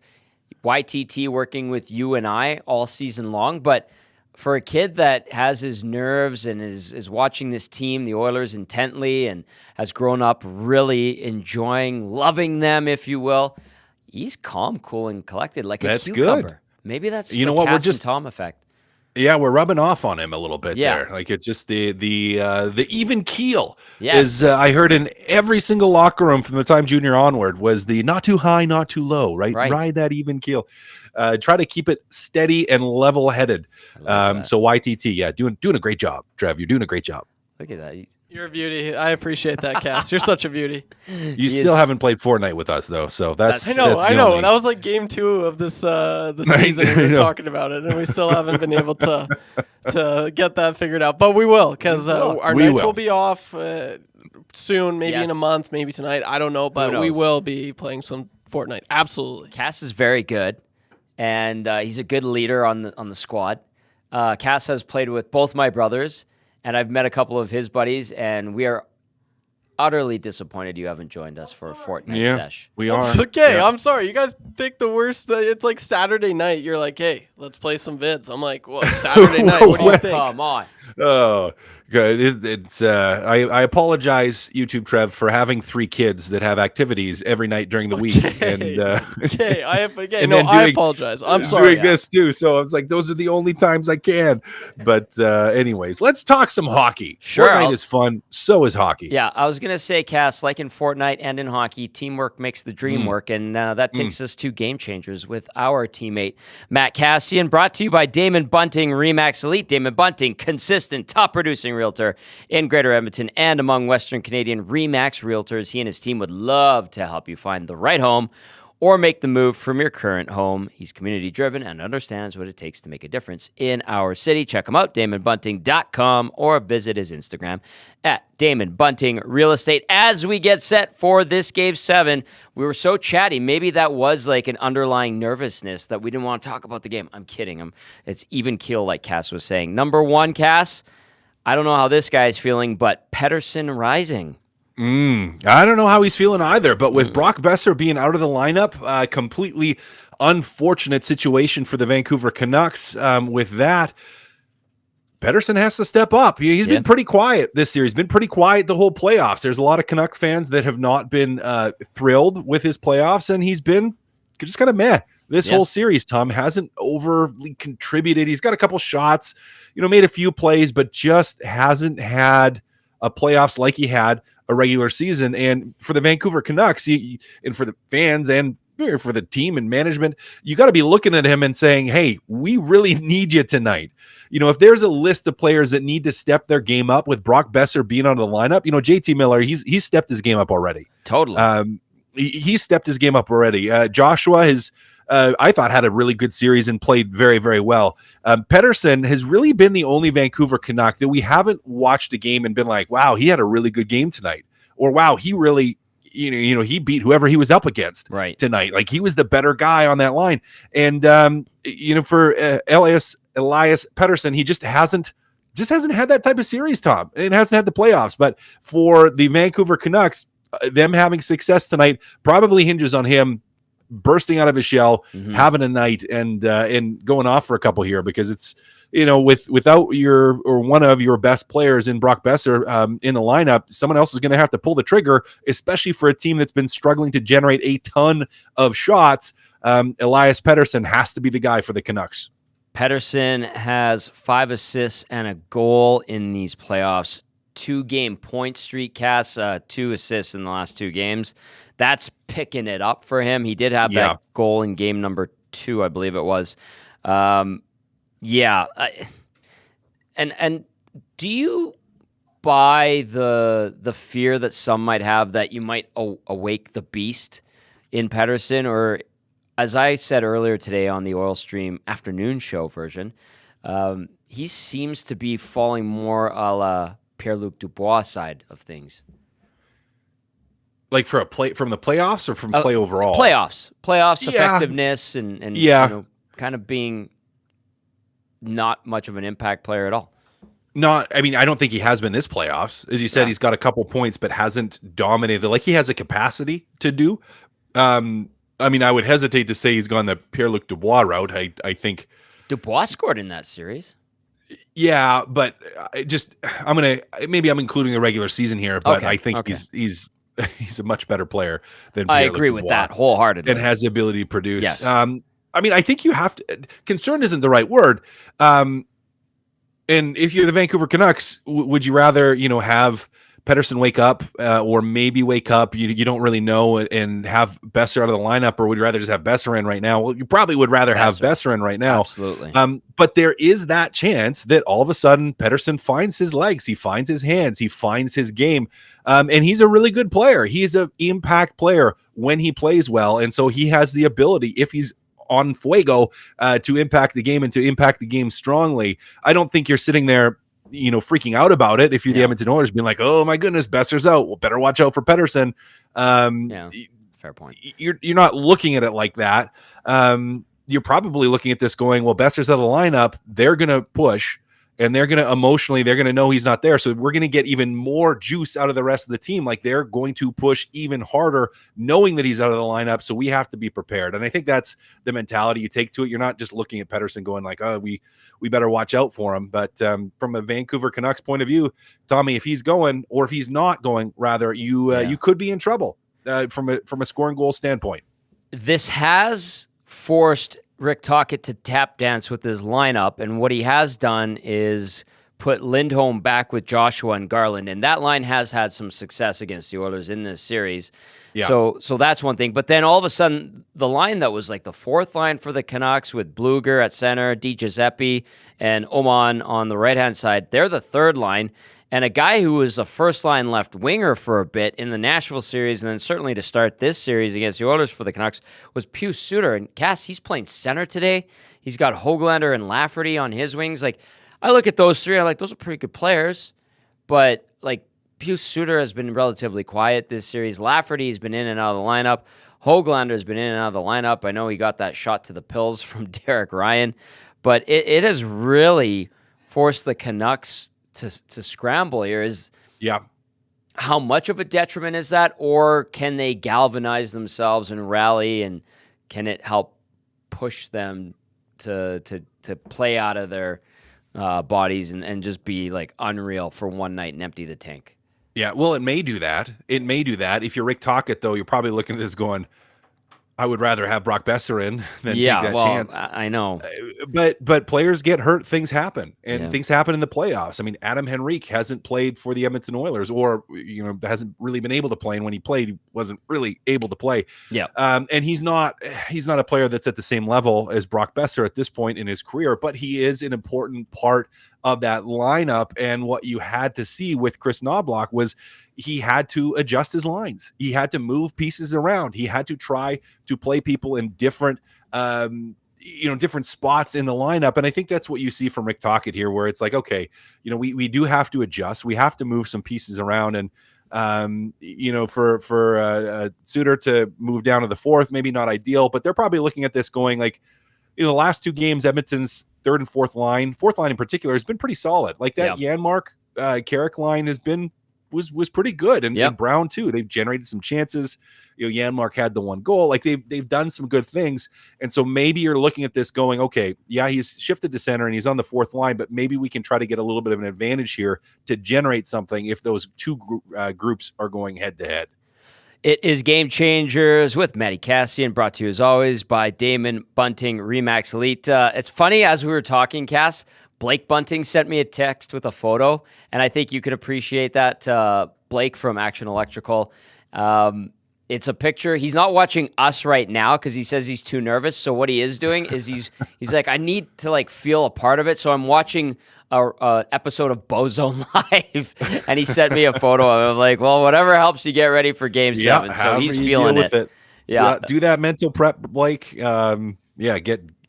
A: YTT working with you and I all season long, but for a kid that has his nerves and is watching this team, the Oilers, intently and has grown up really enjoying, loving them, if you will, he's calm, cool, and collected like a cucumber. Good. Maybe that's the Cass and Tom effect.
O: Yeah, we're rubbing off on him a little bit there. Like it's just the even keel is I heard in every single locker room from the time junior onward was the not too high, not too low, right? Ride that even keel. Try to keep it steady and level-headed. So YTT, doing a great job, Trev. You're doing a great job.
A: Look at that.
B: You're a beauty. I appreciate that, Cass. You're such a beauty.
O: You still haven't played Fortnite with us, though, so that's
B: I know. That was like game 2 of this the season. We were talking about it, and we still haven't been able to get that figured out. But we will, because our nights will be off soon, maybe in a month, maybe tonight. I don't know, but we will be playing some Fortnite. Absolutely.
A: Cass is very good, and he's a good leader on the squad. Cass has played with both my brothers, and I've met a couple of his buddies, and we are utterly disappointed you haven't joined us for a fortnight sesh.
O: We are.
B: Okay,
O: Yeah.
B: I'm sorry. You guys picked the worst. It's like Saturday night. You're like, hey, let's play some vids. I'm like, well, it's Saturday night. What do you think?
A: Come on.
O: Oh, good. I apologize, YouTube Trev, for having 3 kids that have activities every night during the week. And
B: Okay, I
O: I
B: apologize. I'm sorry.
O: Doing this too. So it's like those are the only times I can. But anyways, let's talk some hockey.
A: Sure.
O: Fortnite is fun. So is hockey.
A: Yeah, I was going to say, Cass, like in Fortnite and in hockey, teamwork makes the dream work, and that takes us to Game Changers with our teammate, Matt Kassian, brought to you by Damon Bunting, RE/MAX Elite. Damon Bunting, consistent, top-producing realtor in Greater Edmonton and among Western Canadian RE/MAX realtors. He and his team would love to help you find the right home or make the move from your current home. He's community-driven and understands what it takes to make a difference in our city. Check him out, DamonBunting.com, or visit his Instagram at Damon Bunting Real Estate. As we get set for this Game 7, we were so chatty. Maybe that was like an underlying nervousness that we didn't want to talk about the game. I'm kidding. It's even keel, like Cass was saying. Number 1, Cass, I don't know how this guy's feeling, but Pettersson rising.
O: I don't know how he's feeling either, but with Brock Besser being out of the lineup, completely unfortunate situation for the Vancouver Canucks. With that, Pettersson has to step up. He's been pretty quiet this series, been pretty quiet the whole playoffs. There's a lot of Canuck fans that have not been thrilled with his playoffs, and he's been just kind of meh. This whole series, Tom, hasn't overly contributed. He's got a couple shots, made a few plays, but just hasn't had a playoffs like he had a regular season. And for the Vancouver Canucks, and for the fans and for the team and management, you got to be looking at him and saying, hey, we really need you tonight. If there's a list of players that need to step their game up with Brock Besser being on the lineup, JT Miller, he's stepped his game up already.
A: Totally.
O: He's stepped his game up already. Joshua has, I thought, had a really good series and played very, very well. Pettersson has really been the only Vancouver Canuck that we haven't watched a game and been like, wow, he had a really good game tonight. Or, wow, he really, he beat whoever he was up against tonight. Like, he was the better guy on that line. And, for Elias Pettersson, he just hasn't had that type of series, Tom. And it hasn't had the playoffs. But for the Vancouver Canucks, them having success tonight probably hinges on him bursting out of his shell, having a night, and going off for a couple here, because it's without one of your best players in Brock Besser in the lineup, someone else is going to have to pull the trigger, especially for a team that's been struggling to generate a ton of shots. Elias Pettersson has to be the guy for the Canucks.
A: Pettersson has 5 assists and a goal in these playoffs. 2-game point streak, Cass, 2 assists in the last 2 games. That's picking it up for him. He did have that goal in game number 2, I believe it was. And do you buy the fear that some might have that you might awake the beast in Pettersson? Or, as I said earlier today on the Oil Stream afternoon show version, he seems to be falling more a la Pierre-Luc Dubois side of things.
O: Like for a play from the playoffs or from play overall?
A: Playoffs, effectiveness, and kind of being not much of an impact player at all.
O: I don't think he has been this playoffs. As you said, he's got a couple points, but hasn't dominated like he has a capacity to do. I would hesitate to say he's gone the Pierre-Luc Dubois route. I think
A: Dubois scored in that series.
O: Yeah, but I'm including the regular season here, but I think he's a much better player than
A: I agree with that wholeheartedly.
O: And has the ability to produce.
A: Yes.
O: I think you have to. Concern isn't the right word. And if you're the Vancouver Canucks, would you rather have Pettersson wake up or maybe wake up? You don't really know, and have Besser out of the lineup, or would you rather just have Besser in right now? Well, you probably would rather have Besser in right now.
A: Absolutely.
O: But there is that chance that all of a sudden Pettersson finds his legs, he finds his hands, he finds his game, and he's a really good player. He's an impact player when he plays well, and so he has the ability, if he's on fuego, to impact the game and to impact the game strongly. I don't think you're sitting there freaking out about it if you're the Edmonton Oilers, being like, oh my goodness, Besser's out, well, better watch out for Pettersson.
A: Fair point.
O: You're not looking at it like that. You're probably looking at this going, well, Besser's out of the lineup, they're gonna push, and they're going to emotionally, they're going to know he's not there. So we're going to get even more juice out of the rest of the team. Like they're going to push even harder knowing that he's out of the lineup. So we have to be prepared. And I think that's the mentality you take to it. You're not just looking at Pettersson going like, oh, we better watch out for him. But from a Vancouver Canucks point of view, Tommy, if he's going, or if he's not going, rather, you could be in trouble from a scoring goal standpoint.
A: This has forced Rick Tocchet to tap dance with his lineup, and what he has done is put Lindholm back with Joshua and Garland, and that line has had some success against the Oilers in this series. Yeah. So that's one thing. But then all of a sudden, the line that was like the fourth line for the Canucks with Bluger at center, Di Giuseppe, and Oman on the right-hand side, they're the third line. And a guy who was a first-line left winger for a bit in the Nashville series, and then certainly to start this series against the Oilers for the Canucks, was Pius Suter. And Cass, he's playing center today. He's got Höglander and Lafferty on his wings. Like, I look at those three, I'm like, those are pretty good players. But, like, Pius Suter has been relatively quiet this series. Lafferty's been in and out of the lineup. Höglander has been in and out of the lineup. I know he got that shot to the pills from Derek Ryan. But it has really forced the Canucks to scramble here. How much of a detriment is that, or can they galvanize themselves and rally, and can it help push them to play out of their bodies and just be like unreal for one night and empty the tank?
O: Yeah, well, it may do that. If you're Rick Tocchet, though, you're probably looking at this going, I would rather have Brock Besser in than take that chance.
A: I know.
O: But players get hurt, things happen, and things happen in the playoffs. I mean, Adam Henrique hasn't played for the Edmonton Oilers, or hasn't really been able to play. And when he played, he wasn't really able to play.
A: Yeah.
O: And he's not a player that's at the same level as Brock Besser at this point in his career, but he is an important part of that lineup. And what you had to see with Chris Noblock was he had to adjust his lines. He had to move pieces around. He had to try to play people in different, different spots in the lineup. And I think that's what you see from Rick Tocchet here, where it's like, okay, we do have to adjust. We have to move some pieces around. And, for Suter to move down to the fourth, maybe not ideal, but they're probably looking at this going like, the last two games, Edmonton's third and fourth line in particular, has been pretty solid. Like that Janmark Carrick line was pretty good, and Brown too. They've generated some chances. Janmark had the one goal. Like they've done some good things, and so maybe you're looking at this going, okay, he's shifted to center and he's on the fourth line, but maybe we can try to get a little bit of an advantage here to generate something if those two groups are going head to head.
A: It is Game Changers with Matty Kassian, brought to you as always by Damon Bunting Remax Elite. It's funny, as we were talking, Cass, Blake Bunting sent me a text with a photo, and I think you could appreciate that. Blake from Action Electrical. It's a picture. He's not watching us right now because he says he's too nervous. So what he is doing is he's like, I need to like feel a part of it. So I'm watching a episode of Bozone Live, and he sent me a photo. I'm like, well, whatever helps you get ready for Game 7. So he's feeling it. Yeah,
O: do that mental prep, Blake.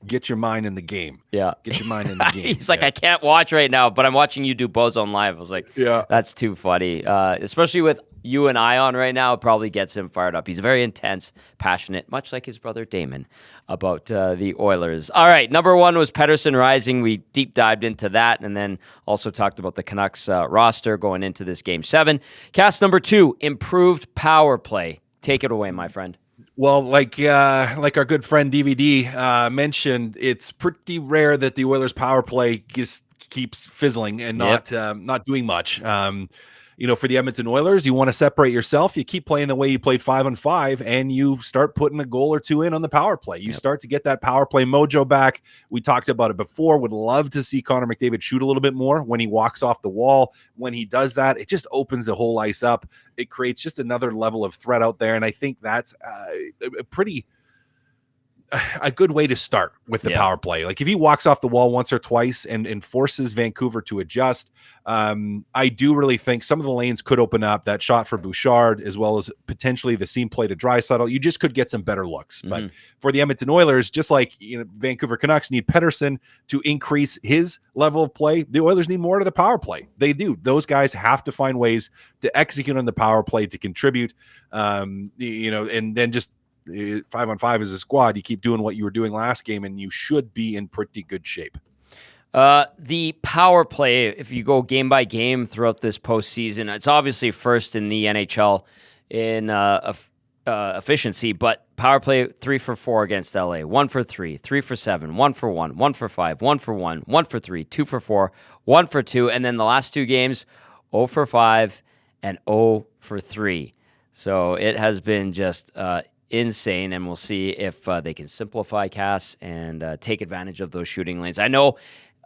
O: Get your mind in the game.
A: Yeah.
O: Get your mind in the game.
A: He's like, I can't watch right now, but I'm watching you do Bozone Live. I was like, that's too funny. Especially with you and I on right now, it probably gets him fired up. He's very intense, passionate, much like his brother Damon, about the Oilers. All right, number one was Pettersson Rising. We deep dived into that, and then also talked about the Canucks roster going into this Game 7. Cast number 2, improved power play. Take it away, my friend.
O: Well, like our good friend DVD mentioned, it's pretty rare that the Oilers' power play just keeps fizzling and not doing much. For the Edmonton Oilers, you want to separate yourself. You keep playing the way you played 5-on-5, and you start putting a goal or two in on the power play. You start to get that power play mojo back. We talked about it before. Would love to see Connor McDavid shoot a little bit more when he walks off the wall. When he does that, it just opens the whole ice up. It creates just another level of threat out there, and I think that's a good way to start with the power play. Like if he walks off the wall once or twice and forces Vancouver to adjust, I do really think some of the lanes could open up. That shot for Bouchard, as well as potentially the seam play to Draisaitl, you just could get some better looks. But for the Edmonton Oilers, just like Vancouver Canucks need Pettersson to increase his level of play, the Oilers need more to the power play. They do. Those guys have to find ways to execute on the power play to contribute. And then just 5-on-5 as a squad, you keep doing what you were doing last game, and you should be in pretty good shape.
A: The power play, if you go game by game throughout this postseason, it's obviously first in the NHL in efficiency, but power play 3 for 4 against LA, 1 for 3, 3 for 7, 1 for 1, 1 for 5, 1 for 1, 1 for 3, 2 for 4, 1 for 2, and then the last 2 games, 0 for 5 and 0 for 3. So it has been just insane, and we'll see if they can simplify Cass and take advantage of those shooting lanes. I know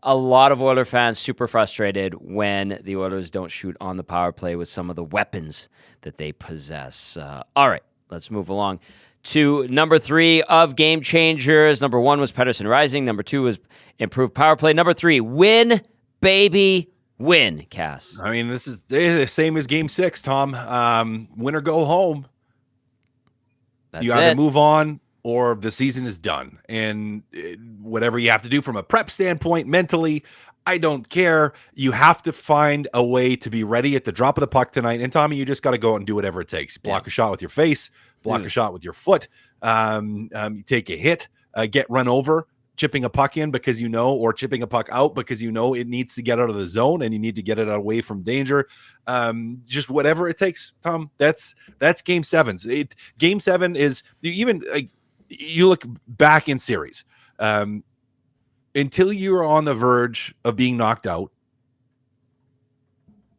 A: a lot of Oiler fans super frustrated when the Oilers don't shoot on the power play with some of the weapons that they possess. All right, let's move along to number 3 of game changers. Number 1 was Pettersson Rising. Number 2 was improved power play. Number 3, win, baby, win, Cass.
O: I mean, this is the same as game 6, Tom. Win or go home.
A: That's
O: you either
A: it.
O: move on or the season is done. And whatever you have to do from a prep standpoint, mentally, I don't care. You have to find a way to be ready at the drop of the puck tonight. And Tommy, you just got to go out and do whatever it takes. Block a shot with your face, block a shot with your foot, you take a hit, get run over, chipping a puck in because you know, or chipping a puck out because you know it needs to get out of the zone and you need to get it away from danger. Just whatever it takes, Tom. That's game 7. Game 7 is even like, you look back in series, until you're on the verge of being knocked out,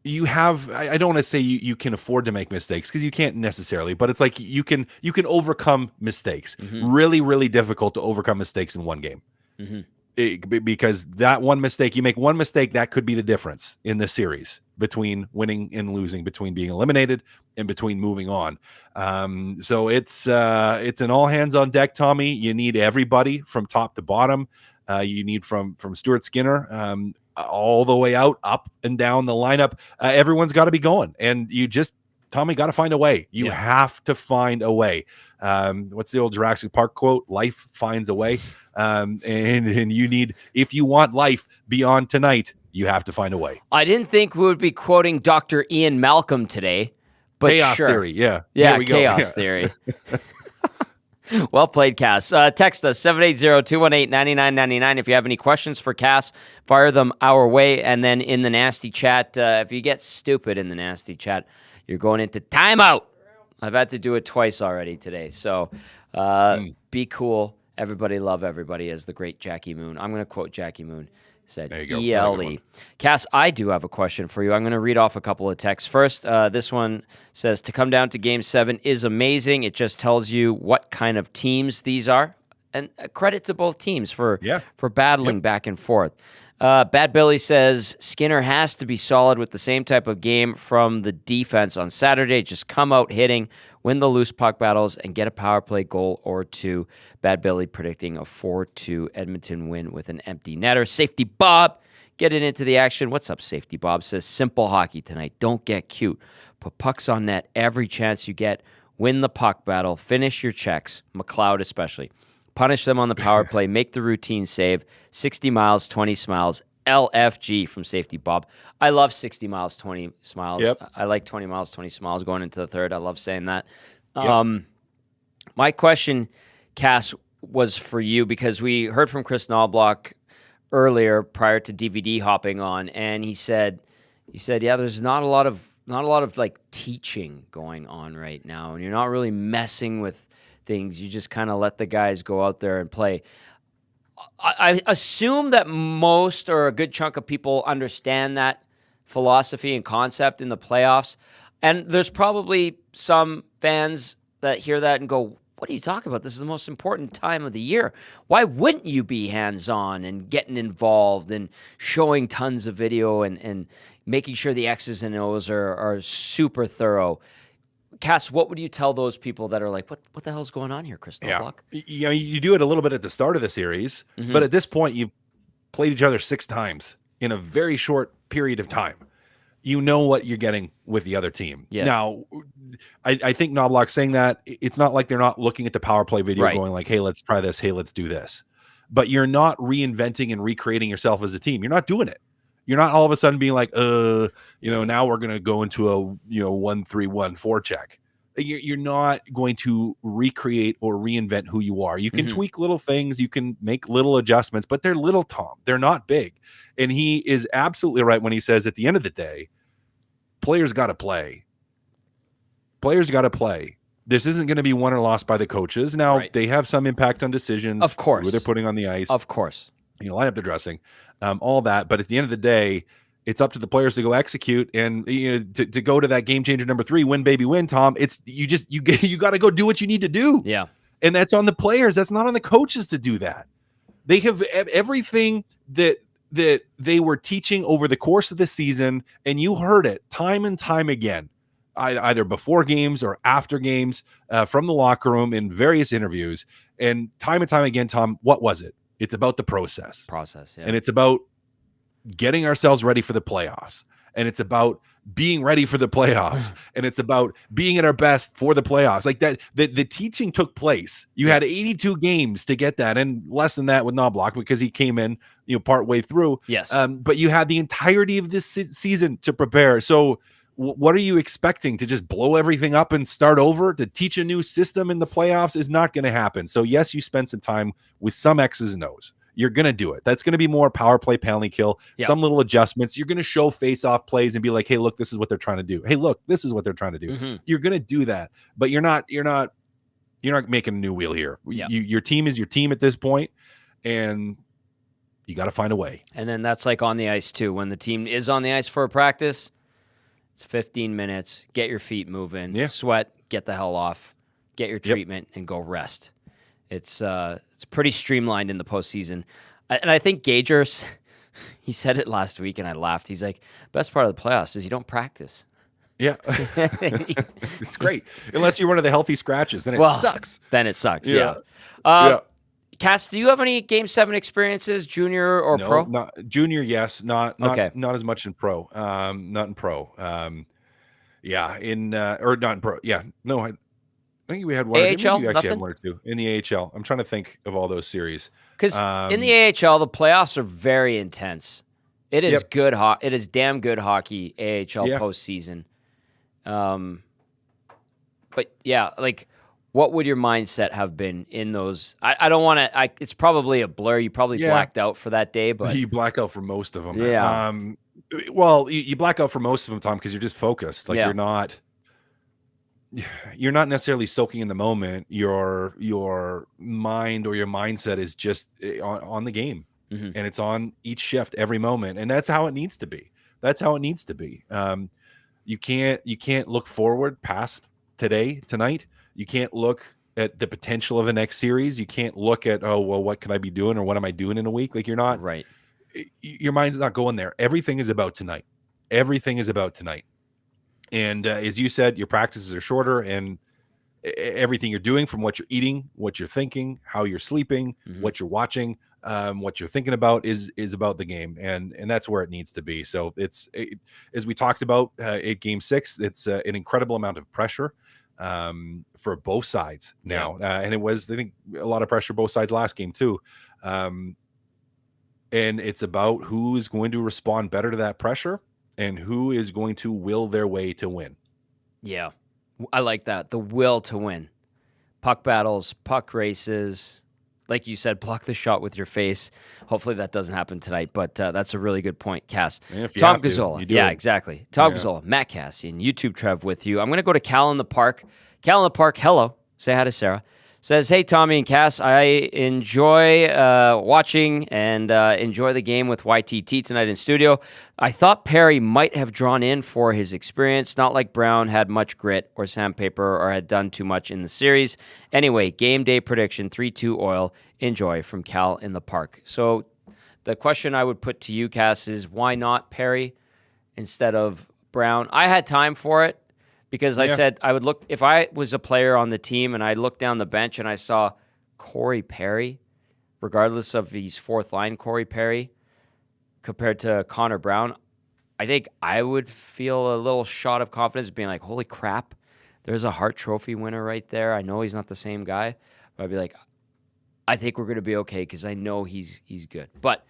O: you have, I don't want to say you can afford to make mistakes because you can't necessarily, but it's like you can overcome mistakes. Really, really difficult to overcome mistakes in one game. Because that one mistake, you make one mistake, that could be the difference in the series between winning and losing, between being eliminated and between moving on. So it's an all hands on deck, Tommy. You need everybody from top to bottom. You need from Stuart Skinner all the way out, up and down the lineup. Everyone's got to be going, and you just, Tommy, got to find a way. You have to find a way. What's the old Jurassic Park quote? Life finds a way. And you need, if you want life beyond tonight, you have to find a way.
A: I didn't think we would be quoting Dr. Ian Malcolm today, but
O: chaos
A: sure.
O: theory, yeah.
A: Yeah,
O: Here we
A: chaos
O: go.
A: theory. Well played, Cass. Text us 780-218-9999. If you have any questions for Cass, fire them our way. And then in the nasty chat, if you get stupid in the nasty chat, you're going into timeout. I've had to do it twice already today. So be cool. Everybody love everybody, as the great Jackie Moon. I'm going to quote Jackie Moon. Said ELE. Cass, I do have a question for you. I'm going to read off a couple of texts. First, this one says, to come down to Game 7 is amazing. It just tells you what kind of teams these are. And credit to both teams for battling back and forth. Bad Billy says, Skinner has to be solid with the same type of game from the defense on Saturday. Just come out hitting, win the loose puck battles, and get a power play goal or two. Bad Billy predicting a 4-2 Edmonton win with an empty netter. Safety Bob, getting into the action. What's up, Safety Bob? Says, simple hockey tonight. Don't get cute. Put pucks on net every chance you get. Win the puck battle. Finish your checks. McLeod especially. Punish them on the power play. Make the routine save. 60 miles, 20 smiles. LFG from Safety Bob. I love 60 miles, 20 smiles.
O: Yep.
A: I like 20 miles, 20 smiles going into the third. I love saying that. My question, Cass, was for you because we heard from Chris Noblock earlier prior to DVD hopping on, and he said, yeah, there's not a lot of like teaching going on right now, and you're not really messing with things. You just kind of let the guys go out there and play. I assume that most or a good chunk of people understand that philosophy and concept in the playoffs. And there's probably some fans that hear that and go, what are you talking about? This is the most important time of the year. Why wouldn't you be hands-on and getting involved and showing tons of video and making sure the X's and O's are super thorough? Cass, what would you tell those people that are like, what the hell's going on here, Chris Noblock?
O: You know, you do it a little bit at the start of the series, but at this point, you've played each other 6 times in a very short period of time. You know what you're getting with the other team. Yeah. Now, I think Noblock's saying that it's not like they're not looking at the power play video going like, hey, let's try this. Hey, let's do this. But you're not reinventing and recreating yourself as a team. You're not doing it. You're not all of a sudden being like, now we're going to go into a 1-3-1 forecheck. you're not going to recreate or reinvent who you are. You can tweak little things, you can make little adjustments, but they're little, Tom. They're not big. And he is absolutely right when he says at the end of the day, players got to play. Players got to play. This isn't going to be won or lost by the coaches. Now, they have some impact on decisions.
A: Of course.
O: Who they're putting on the ice.
A: Of course.
O: Line up the dressing, all that. But at the end of the day, it's up to the players to go execute and to go to that game changer number 3, win, baby, win, Tom. It's you got to go do what you need to do.
A: Yeah.
O: And that's on the players. That's not on the coaches to do that. They have everything that they were teaching over the course of the season. And you heard it time and time again, either before games or after games, from the locker room in various interviews. And time again, Tom, what was it? It's about the process.
A: Yeah.
O: And it's about getting ourselves ready for the playoffs. And it's about being ready for the playoffs. And it's about being at our best for the playoffs. Like that, the teaching took place. You had 82 games to get that, and less than that with Noblock because he came in, part way through.
A: Yes.
O: But you had the entirety of this season to prepare. So what are you expecting? To just blow everything up and start over? To teach a new system in the playoffs is not going to happen. So yes, you spend some time with some X's and O's. You're going to do it. That's going to be more power play, penalty kill, some little adjustments. You're going to show face-off plays and be like, hey, look, this is what they're trying to do. Hey, look, this is what they're trying to do. You're going to do that, but you're not making a new wheel here. Your team is your team at this point, and you got to find a way.
A: And then that's like on the ice too. When the team is on the ice for a practice, it's 15 minutes. Get your feet moving, sweat, get the hell off, get your treatment, and go rest. It's pretty streamlined in the postseason. And I think Gagers, he said it last week, and I laughed. He's like, best part of the playoffs is you don't practice.
O: Yeah. It's great. Unless you're one of the healthy scratches, then it sucks.
A: Then it sucks, yeah. Cass, do you have any Game 7 experiences, junior or pro?
O: Not junior, yes. Not as much in pro. Not in pro. Or not in pro. Yeah. No, I think we had one.
A: AHL,
O: you actually
A: nothing?
O: had one or two in the AHL. I'm trying to think of all those series.
A: Because in the AHL, the playoffs are very intense. It is good. It is damn good hockey. AHL postseason. But yeah, like, what would your mindset have been in those? I don't want to. It's probably a blur. You probably blacked out for that day, but
O: you black out for most of them.
A: Yeah.
O: Well, you black out for most of them, Tom, because you're just focused. Like you're not necessarily soaking in the moment. Your mind or your mindset is just on the game, and it's on each shift every moment, and that's how it needs to be. You can't look forward past tonight. You can't look at the potential of the next series. You can't look at, what can I be doing, or what am I doing in a week? Like, you're not
A: right.
O: Your mind's not going there. Everything is about tonight. And as you said, your practices are shorter, and everything you're doing, from what you're eating, what you're thinking, how you're sleeping, what you're watching, what you're thinking about is about the game, and that's where it needs to be. So as we talked about at Game 6, it's an incredible amount of pressure for both sides now, and it was, I think, a lot of pressure both sides last game too. And it's about who is going to respond better to that pressure, and who is going to will their way to win.
A: Yeah, I like that. The will to win. Puck battles, puck races. Like you said, block the shot with your face. Hopefully that doesn't happen tonight, but that's a really good point, Cass. Tom Gazzola. Yeah, exactly. Tom Gazzola, Matt Kassian, YouTube Trev with you. I'm going to go to Cal in the Park. Cal in the Park, hello. Say hi to Sarah. Says, hey, Tommy and Cass, I enjoy watching and enjoy the game with YTT tonight in studio. I thought Perry might have drawn in for his experience, not like Brown had much grit or sandpaper or had done too much in the series. Anyway, game day prediction, 3-2 Oil. Enjoy, from Cal in the Park. So the question I would put to you, Cass, is why not Perry instead of Brown? I had time for it. Because I said I would look, if I was a player on the team and I looked down the bench and I saw Corey Perry, regardless of his fourth line Corey Perry, compared to Connor Brown, I think I would feel a little shot of confidence, being like, holy crap, there's a Hart Trophy winner right there. I know he's not the same guy, but I'd be like, I think we're going to be okay because I know he's good. But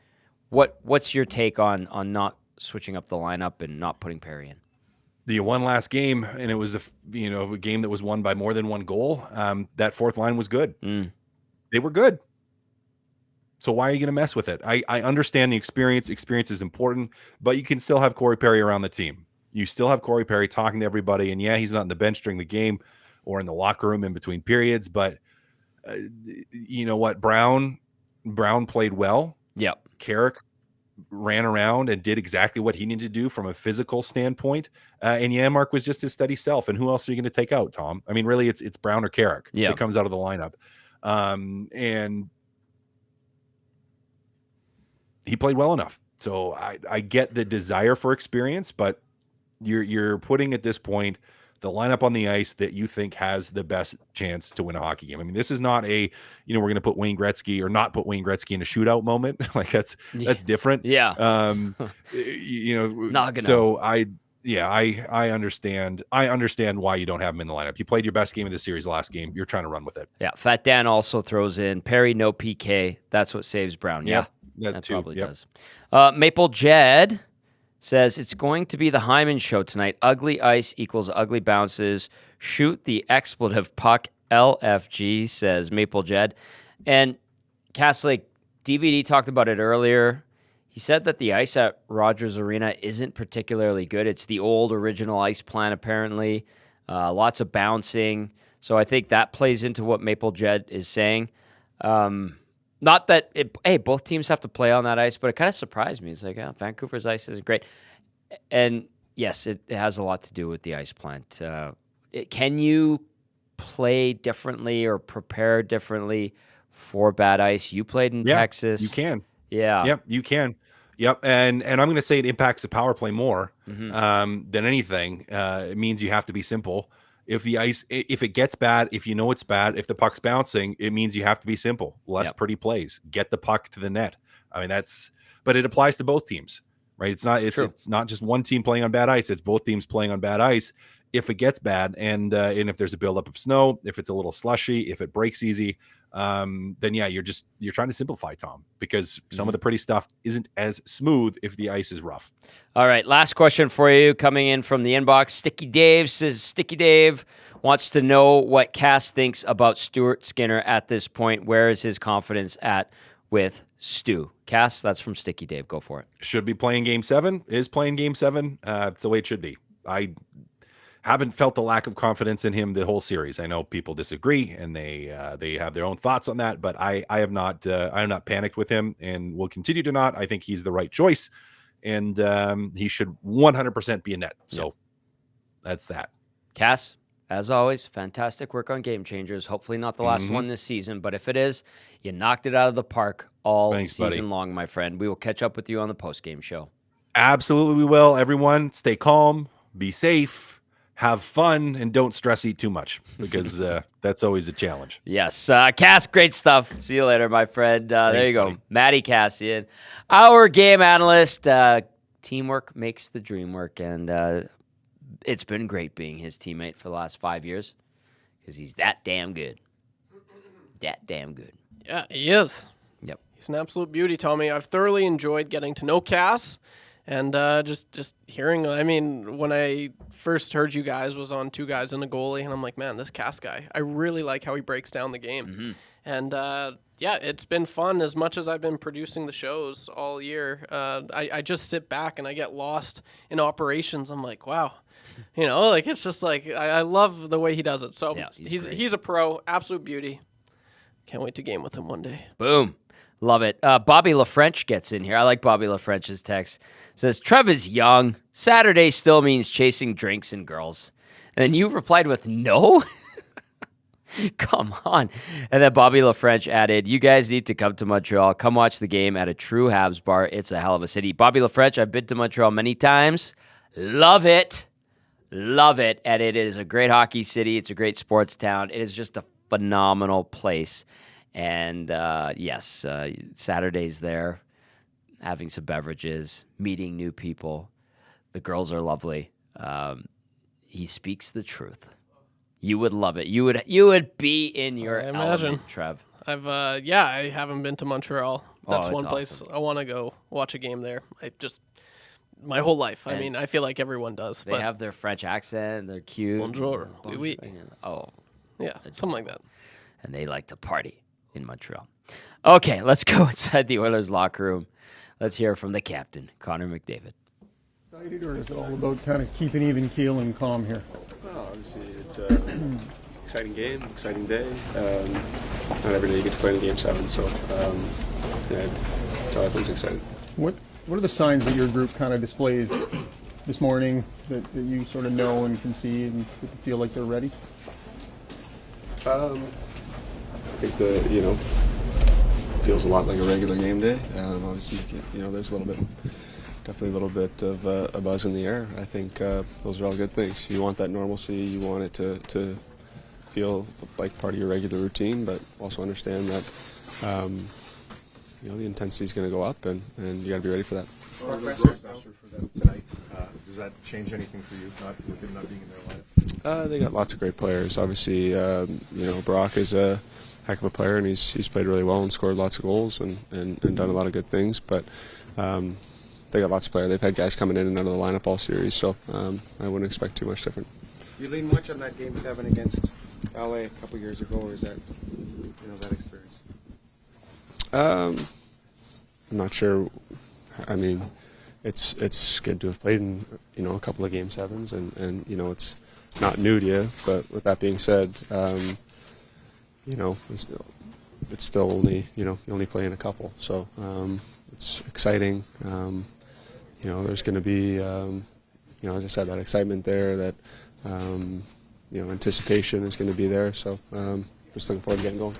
A: what's your take on not switching up the lineup and not putting Perry in?
O: you won last game, and it was a game that was won by more than one goal. That fourth line was good. They were good. So why are you going to mess with it? I understand the experience. Experience is important, but you can still have Corey Perry around the team. You still have Corey Perry talking to everybody, and yeah, he's not on the bench during the game or in the locker room in between periods, but you know what? Brown played well.
A: Yep.
O: Carrick ran around and did exactly what he needed to do from a physical standpoint. And Janmark was just his steady self. And who else are you going to take out, Tom? I mean, really, it's Brown or Carrick that comes out of the lineup. And he played well enough. So I get the desire for experience, but you're putting at this point the lineup on the ice that you think has the best chance to win a hockey game. I mean, this is not a, we're going to put Wayne Gretzky or not put Wayne Gretzky in a shootout moment. Like that's different.
A: Yeah.
O: Not gonna. So I understand. I understand why you don't have him in the lineup. You played your best game of the series last game. You're trying to run with it.
A: Yeah. Fat Dan also throws in Perry, no PK. That's what saves Brown. Yeah. That
O: too.
A: Probably does. Maple Jed says it's going to be the Hyman show tonight. Ugly ice equals ugly bounces. Shoot the expletive puck. LFG, says Maple Jed. And Cass, like DVD talked about it earlier. He said that the ice at Rogers Arena isn't particularly good. It's the old original ice plan, apparently. Lots of bouncing. So I think that plays into what Maple Jed is saying. Not that both teams have to play on that ice, but it kind of surprised me. It's like, Vancouver's ice is great. And yes, it has a lot to do with the ice plant. Can you play differently or prepare differently for bad ice? You played in Texas.
O: You can.
A: Yeah.
O: Yep, you can. Yep. And I'm going to say it impacts the power play more than anything. It means you have to be simple. If it gets bad, if you know it's bad, if the puck's bouncing, it means you have to be simple. Less pretty plays. Get the puck to the net. I mean, but it applies to both teams, right? It's not just one team playing on bad ice. It's both teams playing on bad ice. If it gets bad and if there's a buildup of snow, if it's a little slushy, if it breaks easy, then you're trying to simplify, Tom, because some of the pretty stuff isn't as smooth if the ice is rough.
A: All right, last question for you coming in from the inbox. Sticky Dave says, Sticky Dave wants to know what Cass thinks about Stuart Skinner at this point. Where is his confidence at with Stu? Cass, that's from Sticky Dave. Go for it.
O: Should be playing Game 7. Is playing Game 7. It's the way it should be. I haven't felt the lack of confidence in him the whole series. I know people disagree and they have their own thoughts on that, but I have not panicked with him and will continue to not. I think he's the right choice, and he should 100% be a net. So that's that.
A: Cass, as always, fantastic work on Game Changers. Hopefully not the last one this season, but if it is, you knocked it out of the park all season long, my friend. We will catch up with you on the post-game show.
O: Absolutely, we will. Everyone, stay calm, be safe, have fun, and don't stress eat too much, because that's always a challenge.
A: Yes. Cass, great stuff. See you later, my friend.
O: Thanks,
A: there you go.
O: buddy.
A: Matty Kassian, our game analyst. Teamwork makes the dream work, and it's been great being his teammate for the last 5 years because he's that damn good. That damn good.
B: Yeah, he is.
A: Yep.
B: He's an absolute beauty, Tommy. I've thoroughly enjoyed getting to know Cass. And just hearing, I mean, when I first heard you guys was on Two Guys and a Goalie, and I'm like, man, this Cass guy, I really like how he breaks down the game. And it's been fun as much as I've been producing the shows all year. I just sit back and I get lost in operations. I'm like, wow. It's just like, I love the way he does it. So he's a pro, absolute beauty. Can't wait to game with him one day.
A: Boom. Love it. Bobby LaFrench gets in here. I like Bobby LaFrench's text. Says, Trev is young. Saturday still means chasing drinks and girls. And then you replied with no? Come on. And then Bobby LaFrench added, you guys need to come to Montreal. Come watch the game at a true Habs bar. It's a hell of a city. Bobby LaFrench, I've been to Montreal many times. Love it. Love it. And it is a great hockey city. It's a great sports town. It is just a phenomenal place. And Saturday's there, having some beverages, meeting new people. The girls are lovely. He speaks the truth. You would love it. You would be in your element, Trev.
B: I haven't been to Montreal. That's one place
A: awesome.
B: I want to go watch a game there. my whole life. I
A: And
B: mean, I feel like everyone does.
A: They have their French accent. They're cute.
B: Bonjour. Oui, oui.
A: Oh,
B: yeah, something like that.
A: And they like to party in Montreal. Okay, let's go inside the Oilers locker room. Let's hear from the captain, Connor McDavid.
C: Excited, or is it all about kind of keeping even keel and calm here?
P: Well, obviously, it's an exciting game, exciting day. Not every day you get to play in Game 7, so everyone's excited.
C: What are the signs that your group kind of displays this morning that you sort of know and can see and feel like they're ready?
P: I think feels a lot like a regular game day. Obviously, there's definitely a little bit of a buzz in the air. I think those are all good things. You want that normalcy. You want it to feel like part of your regular routine, but also understand that the intensity is going to go up, and you got to be ready for that.
K: For them tonight. Does that change anything for you, with him not being in their lineup?
P: They got lots of great players. Obviously, Brock is a heck of a player, and he's played really well and scored lots of goals and done a lot of good things. But they got lots of players. They've had guys coming in and out of the lineup all series, so I wouldn't expect too much different.
J: You lean much on that Game 7 against LA a couple years ago, or is that that experience?
P: I'm not sure. I mean, it's good to have played in a couple of Game 7s, and it's not new to you. But with that being said, it's still only you only play in a couple, so it's exciting. There's going to be as I said, that excitement there, that anticipation is going to be there. So just looking forward to getting going.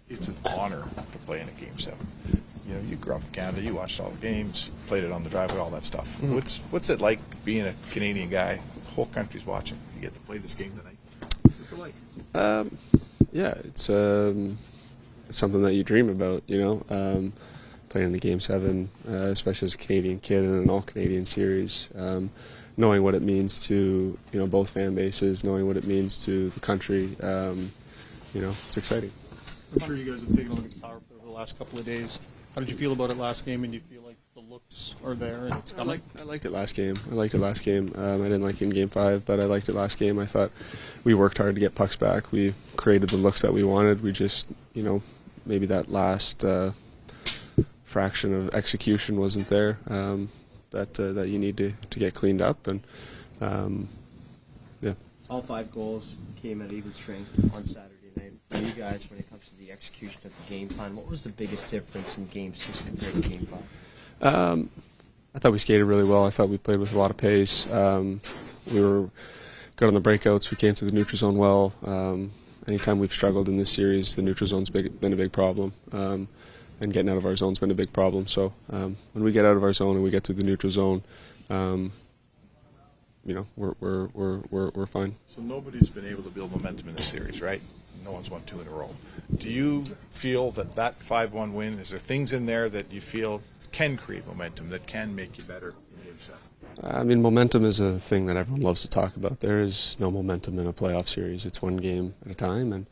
F: It's an honor to play in a Game 7. You grew up in Canada, you watched all the games, played it on the driveway, all that stuff. Mm-hmm. What's it like being a Canadian guy? The whole country's watching. You get to play this game tonight. What's it like?
P: It's something that you dream about, playing in the Game 7, especially as a Canadian kid in an all-Canadian series, knowing what it means to, both fan bases, knowing what it means to the country, it's exciting.
C: I'm sure you guys have taken a look at the power play over the last couple of days. How did you feel about it last game, and do you feel like the looks are there and it's coming?
P: I liked it last game. I didn't like it in Game 5, but I liked it last game. I thought we worked hard to get pucks back. We created the looks that we wanted. We just, maybe that last fraction of execution wasn't there that you need to get cleaned up. And, yeah.
I: All 5 goals came at even strength on Saturday night. For you guys, when it comes to the execution of the game plan, what was the biggest difference in Game 6 compared to Game 5?
P: I thought we skated really well. I thought we played with a lot of pace. We were good on the breakouts. We came to the neutral zone well. Anytime we've struggled in this series, the neutral zone's been a big problem. And getting out of our zone's been a big problem. So when we get out of our zone and we get to the neutral zone, we're fine.
F: So nobody's been able to build momentum in this series, right? No one's won 2 in a row. Do you feel that 5-1 win, is there things in there that you feel can create momentum, that can make you better in Game 7?
P: Momentum is a thing that everyone loves to talk about. There is no momentum in a playoff series. It's one game at a time, and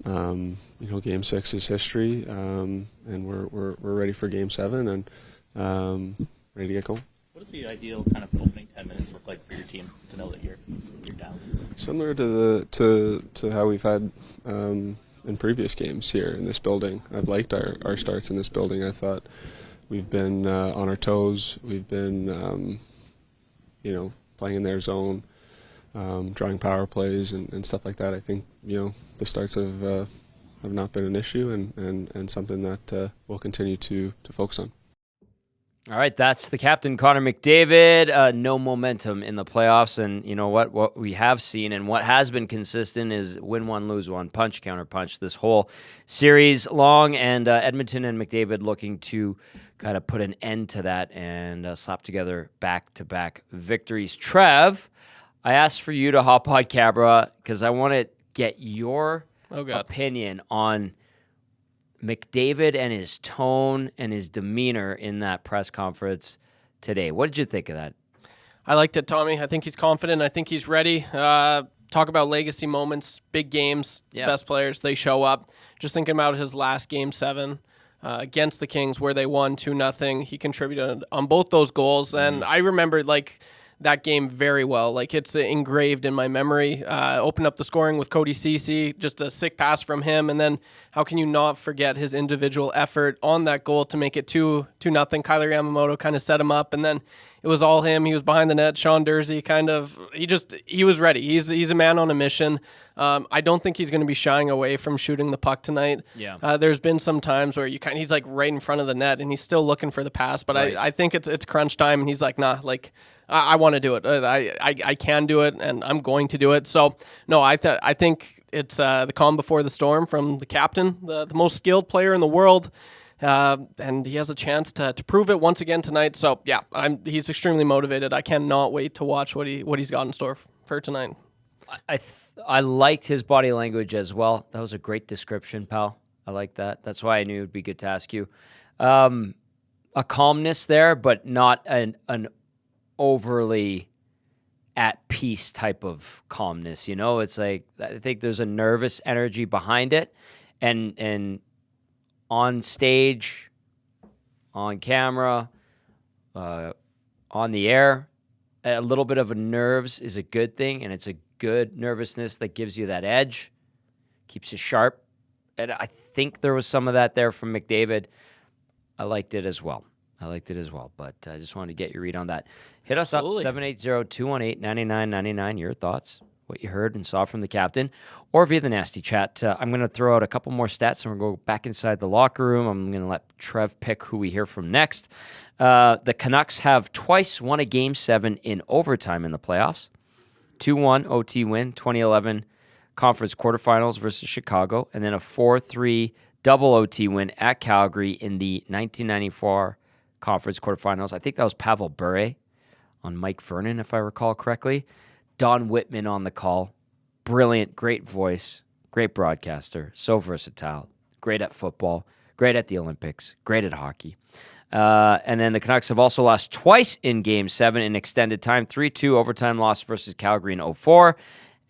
P: Game 6 is history, and we're ready for Game 7 and ready to get going.
G: What does the ideal kind of opening 10 minutes look like for your team to know that you're down?
P: Similar to how we've had in previous games here in this building. I've liked our starts in this building. I thought we've been on our toes. We've been playing in their zone, drawing power plays and stuff like that. I think the starts have not been an issue and something that we'll continue to focus on.
A: All right, that's the captain, Connor McDavid. No momentum in the playoffs, and you know what we have seen and what has been consistent is win one, lose one, punch, counter punch this whole series long, and Edmonton and McDavid looking to kind of put an end to that and slap together back-to-back victories. Trev, I asked for you to hop on camera because I want to get your opinion on McDavid and his tone and his demeanor in that press conference today. What did you think of that?
B: I liked it, Tommy. I think he's confident. I think he's ready. Talk about legacy moments, big games, best players, they show up. Just thinking about his last Game 7. against the Kings where they won 2-0. He contributed on both those goals, and I remember that game very well. It's engraved in my memory. Opened up the scoring with Cody Ceci, just a sick pass from him, and then how can you not forget his individual effort on that goal to make it 2-0. Kyler Yamamoto kind of set him up, and then it was all him. He was behind the net. Sean Dursey he was ready. He's a man on a mission. I don't think he's going to be shying away from shooting the puck tonight.
A: Yeah.
B: There's been some times where he's right in front of the net and he's still looking for the pass, but right. I think it's crunch time and he's like, nah, I want to do it. I can do it and I'm going to do it. So no, I think it's the calm before the storm from the captain, the most skilled player in the world. And he has a chance to prove it once again tonight. So yeah, he's extremely motivated. I cannot wait to watch what he's got in store for tonight.
A: I liked his body language as well. That was a great description, pal. I like that. That's why I knew it'd be good to ask you. A calmness there, but not an overly at peace type of calmness. It's I think there's a nervous energy behind it, and on stage, on camera, on the air, a little bit of a nerves is a good thing, and it's a good nervousness that gives you that edge, keeps you sharp. And I think there was some of that there from McDavid. I liked it as well. But I just wanted to get your read on that. Hit us
B: Absolutely.
A: up, 780-218-9999. Your thoughts, what you heard and saw from the captain, or via the Nasty Chat. I'm going to throw out a couple more stats, and we're going to go back inside the locker room. I'm going to let Trev pick who we hear from next. The Canucks have twice won a Game 7 in overtime in the playoffs. 2-1 OT win, 2011 conference quarterfinals versus Chicago, and then a 4-3 double OT win at Calgary in the 1994 conference quarterfinals. I think that was Pavel Bure on Mike Vernon, if I recall correctly. Don Whitman on the call. Brilliant, great voice, great broadcaster, so versatile, great at football, great at the Olympics, great at hockey. And then the Canucks have also lost twice in Game 7 in extended time, 3-2 overtime loss versus Calgary in 2004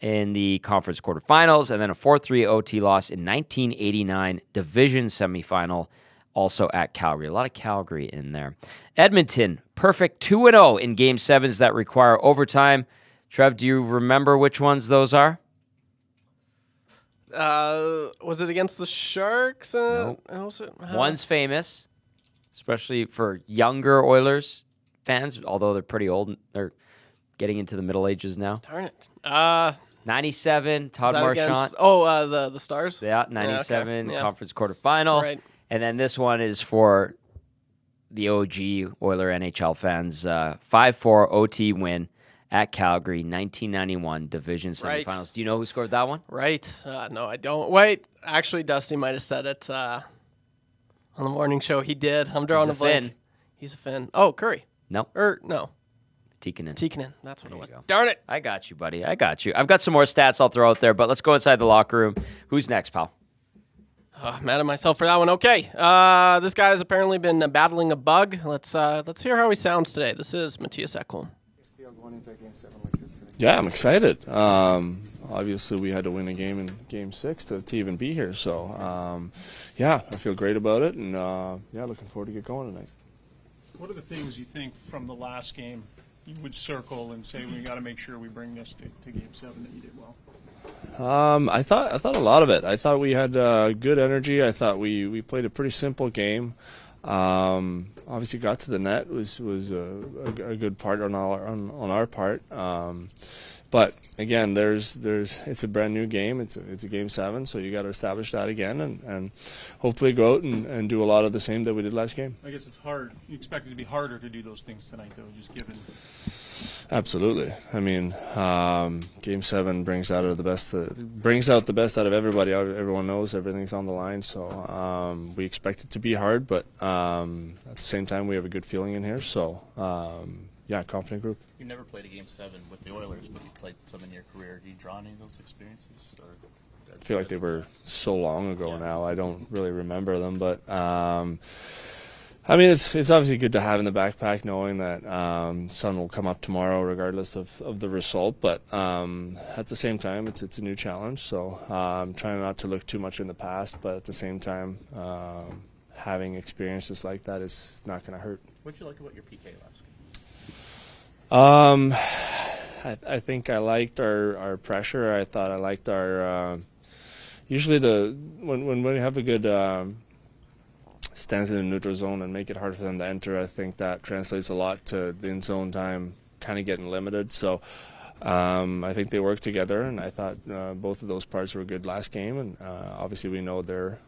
A: in the conference quarterfinals, and then a 4-3 OT loss in 1989 division semifinal, also at Calgary. A lot of Calgary in there. Edmonton, perfect 2-0 in Game 7s that require overtime. Trev, do you remember which ones those are?
B: Was it against the Sharks?
A: No. One's famous, especially for younger Oilers fans, although they're pretty old. They're getting into the Middle Ages now.
B: Darn it.
A: 97, Todd Marchant.
B: The Stars?
A: Yeah, 97,
B: Yeah.
A: conference quarterfinal.
B: Right.
A: And then this one is for the OG Oiler NHL fans. 5-4 OT win at Calgary, 1991 division semifinals.
B: Right.
A: Do you know who scored that one?
B: Right. No, I don't. Wait, actually, Dusty might have said it on the morning show. He did. I'm drawing a blank.
A: Finn.
B: He's a Finn. Oh, Curry.
A: No.
B: No.
A: Tikkanen.
B: That's what it was.
A: Go.
B: Darn it.
A: I got you, buddy. I got you. I've got some more stats I'll throw out there, but let's go inside the locker room. Who's next, pal?
B: Mad at myself for that one. Okay. This guy's apparently been battling a bug. Let's hear how he sounds today. This is Matias Ekholm.
Q: Yeah, I'm excited. Obviously, we had to win a game in Game 6 to even be here. So, I feel great about it, and looking forward to get going tonight.
C: What are the things you think from the last game you would circle and say we got to make sure we bring this to Game 7 that you did well?
Q: I thought a lot of it. I thought we had good energy. I thought we played a pretty simple game. Obviously, got to the net was a good part on our part. But again, it's a brand new game. It's a Game 7, so you got to establish that again, and hopefully go out and do a lot of the same that we did last game.
C: I guess it's hard. You expect it to be harder to do those things tonight, though, just given.
Q: Absolutely. I mean, Game 7 brings out the best out of everybody. Everyone knows everything's on the line, so we expect it to be hard, but at the same time, we have a good feeling in here. So, confident group.
G: You never played a Game 7 with the Oilers, but you played some in your career. Do you draw any of those experiences? Or?
Q: I feel like they were so long ago now. I don't really remember them, but it's obviously good to have in the backpack, knowing that sun will come up tomorrow regardless of the result. But at the same time, it's a new challenge. So I'm trying not to look too much in the past, but at the same time, having experiences like that is not going to hurt.
G: What did you like about your PK last game?
Q: I think I liked our pressure. I thought I liked our usually when we have a good stance in the neutral zone and make it hard for them to enter. I think that translates a lot to the in zone time kind of getting limited. So I think they worked together, and I thought both of those parts were good last game. And obviously we know they're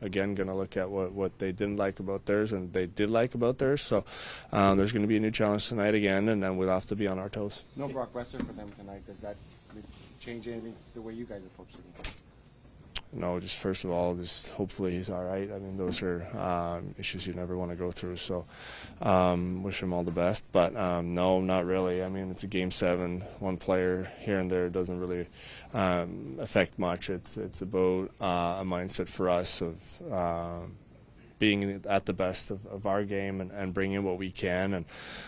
Q: again going to look at what they didn't like about theirs and they did like about theirs. So there's going to be a new challenge tonight again, and then we'll have to be on our toes.
E: No Brock Besser for them tonight. Does that change anything the way you guys approach the game?
Q: No, just first of all, just hopefully he's all right. I mean, those are issues you never want to go through. So wish him all the best. But no, not really. I mean, it's a Game 7. One player here and there doesn't really affect much. It's about a mindset for us of being at the best of our game and bringing what we can, and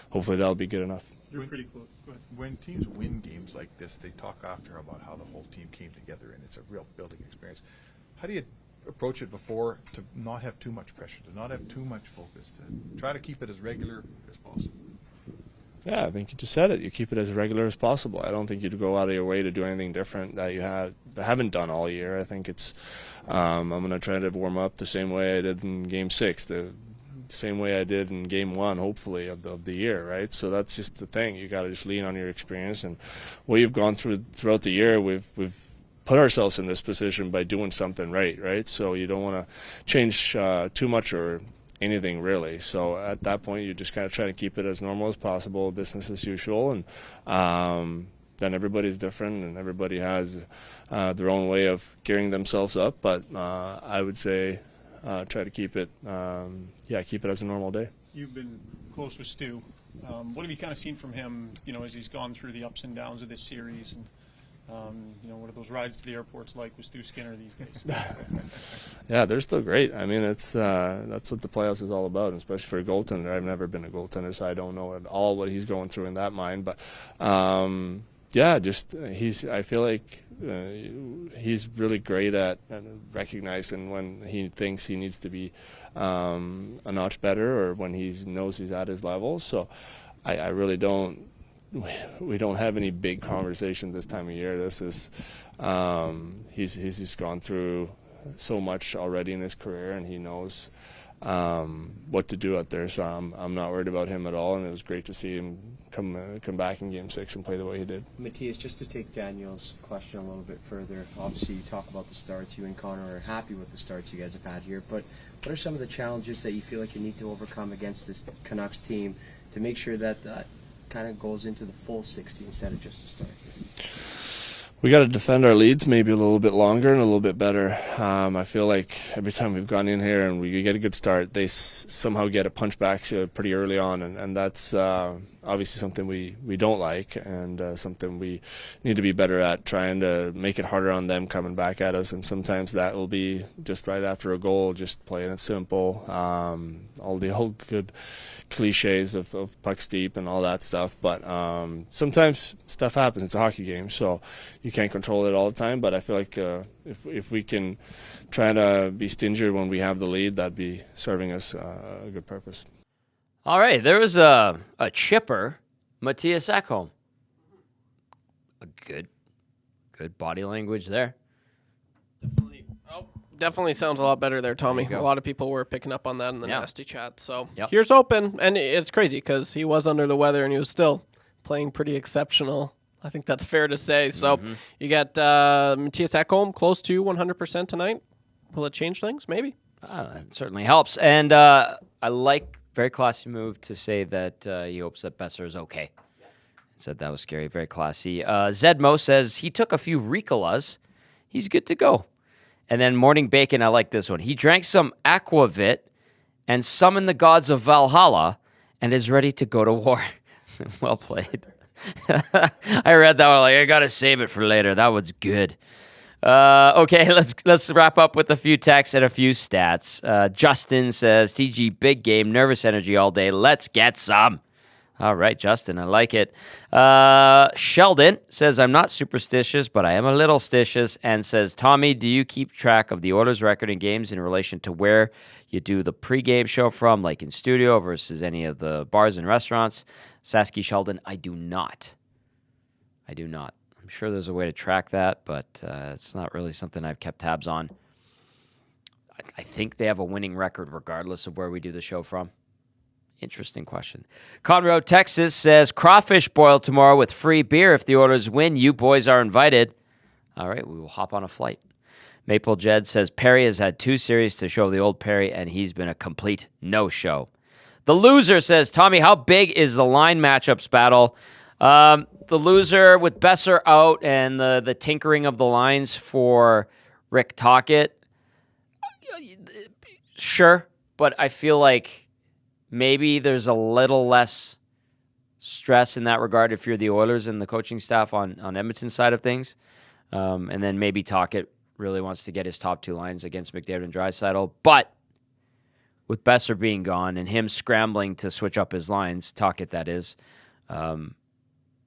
Q: hopefully that'll be good enough.
C: You're pretty close. Go ahead.
F: When teams win games like this, they talk after about how the whole team came together, and it's a real building experience. How do you approach it before to not have too much pressure, to not have too much focus, to try to keep it as regular as possible?
Q: Yeah, I think you just said it. You keep it as regular as possible. I don't think you'd go out of your way to do anything different that you haven't done all year. I think it's I'm going to try to warm up the same way I did in Game 6, the same way I did in Game 1, hopefully, of the year, right? So that's just the thing. You got to just lean on your experience and what you've gone throughout the year. We've put ourselves in this position by doing something right? So you don't want to change too much or anything really. So at that point, you just kind of try to keep it as normal as possible, business as usual, and then everybody's different and everybody has their own way of gearing themselves up. But I would say try to keep it as a normal day.
C: You've been close with Stu. What have you kind of seen from him, as he's gone through the ups and downs of this series? And what are those rides to the airports like with Stu Skinner these days?
Q: Yeah, they're still great. I mean, it's that's what the playoffs is all about, especially for a goaltender. I've never been a goaltender, so I don't know at all what he's going through in that mind. But I feel like he's really great at recognizing when he thinks he needs to be a notch better or when he knows he's at his level. So I really don't. We don't have any big conversation this time of year. This is he's just gone through so much already in his career, and he knows what to do out there. So I'm not worried about him at all, and it was great to see him come back in Game 6 and play the way he did.
I: Matias, just to take Daniel's question a little bit further, obviously you talk about the starts. You and Connor are happy with the starts you guys have had here, but what are some of the challenges that you feel like you need to overcome against this Canucks team to make sure that kind of goes into the full 60 instead of just a start?
Q: We got to defend our leads maybe a little bit longer and a little bit better. I feel like every time we've gone in here and we get a good start, they somehow get a punch back pretty early on, and that's obviously something we don't like, and something we need to be better at, trying to make it harder on them coming back at us. And sometimes that will be just right after a goal, just playing it simple, all the old good cliches of pucks deep and all that stuff. But sometimes stuff happens. It's a hockey game, so you can't control it all the time. But I feel like if we can try to be stingier when we have the lead, that'd be serving us a good purpose.
A: All right, there was a chipper, Matias Ekholm. A good body language there.
B: Definitely sounds a lot better there, Tommy.
A: There you
B: a
A: go.
B: lot of people were picking up on that in the nasty chat. So
A: Yep.
B: here's open, and it's crazy because he was under the weather and he was still playing pretty exceptional. I think that's fair to say. So you got Matias Ekholm close to 100% tonight. Will it change things? Maybe.
A: It certainly helps. And I like, very classy move to say that he hopes that Besser is okay. Said that was scary. Very classy. Zedmo says he took a few Ricolas. He's good to go. And then Morning Bacon, I like this one. He drank some Aquavit and summoned the gods of Valhalla and is ready to go to war. Well played. I read that one like, I got to save it for later. That was good. Okay, let's wrap up with a few texts and a few stats. Justin says, TG, big game, nervous energy all day. Let's get some. All right, Justin, I like it. Sheldon says, I'm not superstitious, but I am a little stitious, and says, Tommy, do you keep track of the Oilers record in games in relation to where you do the pregame show from, like in studio versus any of the bars and restaurants? Sasky Sheldon, I do not. I'm sure there's a way to track that, but it's not really something I've kept tabs on. I think they have a winning record regardless of where we do the show from. Interesting question. Conroe, Texas says, crawfish boil tomorrow with free beer. If the Oilers win, you boys are invited. All right, we will hop on a flight. Maple Jed says, Perry has had 2 series to show the old Perry, and he's been a complete no-show. The Loser says, Tommy, how big is the line matchups battle? The Loser with Besser out and the tinkering of the lines for Rick Tocchet. Sure, but I feel like maybe there's a little less stress in that regard if you're the Oilers and the coaching staff on Edmonton's side of things. And then maybe Tocchet really wants to get his top 2 lines against McDavid and Draisaitl. But with Besser being gone and him scrambling to switch up his lines, Tocchet that is,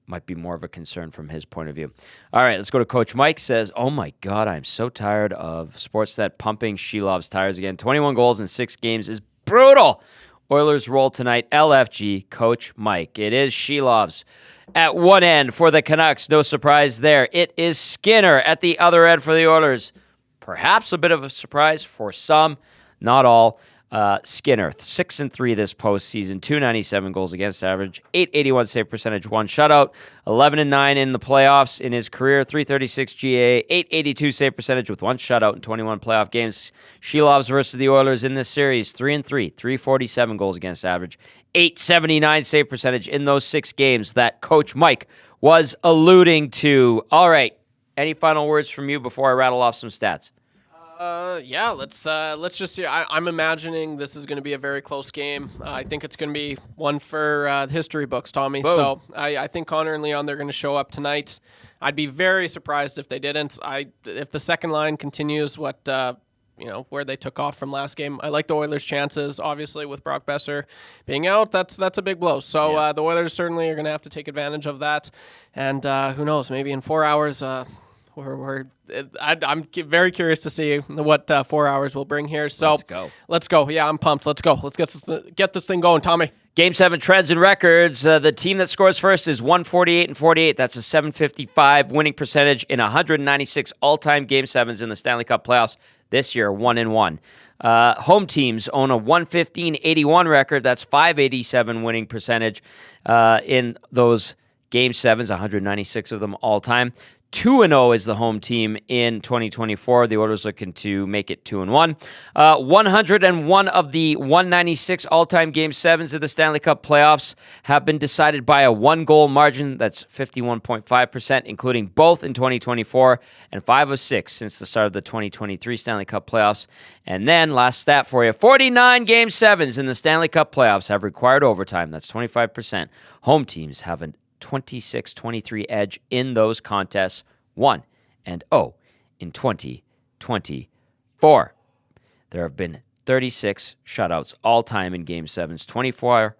A: might be more of a concern from his point of view. All right, let's go to Coach Mike. Says, oh my God, I'm so tired of Sportsnet pumping Shelov's tires again. 21 goals in 6 games is brutal. Oilers roll tonight. LFG, Coach Mike. It is Shelov's at one end for the Canucks. No surprise there. It is Skinner at the other end for the Oilers. Perhaps a bit of a surprise for some, not all. Skinner, 6-3 this postseason, 297 goals against average, 881 save percentage, 1 shutout, 11-9 in the playoffs in his career, 336 GA, 882 save percentage with 1 shutout in 21 playoff games. Shelov's versus the Oilers in this series, 3-3, 347 goals against average, 879 save percentage in those 6 games that Coach Mike was alluding to. All right, any final words from you before I rattle off some stats?
B: Yeah, let's just. I'm imagining this is going to be a very close game. I think it's going to be one for the history books, Tommy.
A: Boom.
B: So I think Connor and Leon, they're going to show up tonight. I'd be very surprised if they didn't. If the second line continues what where they took off from last game. I like the Oilers' chances. Obviously, with Brock Besser being out, that's a big blow. So the Oilers certainly are going to have to take advantage of that. And who knows? Maybe in 4 hours. I'm very curious to see what 4 hours will bring here. So let's go. Yeah, I'm pumped. Let's go. Let's get this thing going, Tommy.
A: Game 7 trends and records. The team that scores first is 148-48. That's a .755 winning percentage in 196 all-time Game 7s in the Stanley Cup playoffs this year, 1-1. Home teams own a 115-81 record. That's .587 winning percentage in those Game 7s, 196 of them all-time. 2-0 is the home team in 2024. The Oilers looking to make it 2-1. 101 of the 196 all-time Game 7s of the Stanley Cup playoffs have been decided by a 1-goal margin. That's 51.5%, including both in 2024 and 5 of 6 since the start of the 2023 Stanley Cup playoffs. And then, last stat for you, 49 Game 7s in the Stanley Cup playoffs have required overtime. That's 25%. Home teams have a 26-23 edge in those contests, 1-0 in 2024. There have been 36 shutouts all time in Game 7s, 24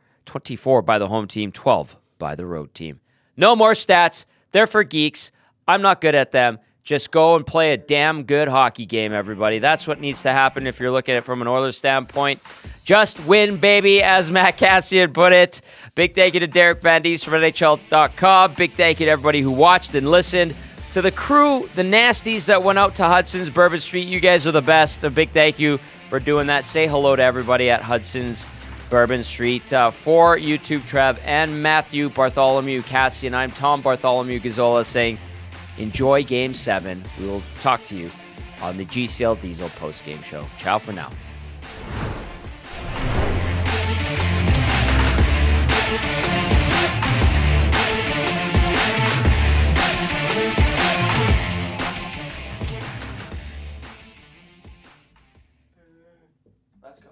A: by the home team, 12 by the road team. No more stats. They're for geeks. I'm not good at them. Just go and play a damn good hockey game, everybody. That's what needs to happen if you're looking at it from an Oilers standpoint. Just win, baby, as Matt Kassian put it. Big thank you to Derek Van Diest from NHL.com. Big thank you to everybody who watched and listened. To the crew, the nasties that went out to Hudson's Bourbon Street, you guys are the best. A big thank you for doing that. Say hello to everybody at Hudson's Bourbon Street. For YouTube Trev and Matthew Bartholomew Cassian, I'm Tom Bartholomew Gazzola saying, enjoy Game 7. We will talk to you on the GCL Diesel post-game show. Ciao for now. Let's go.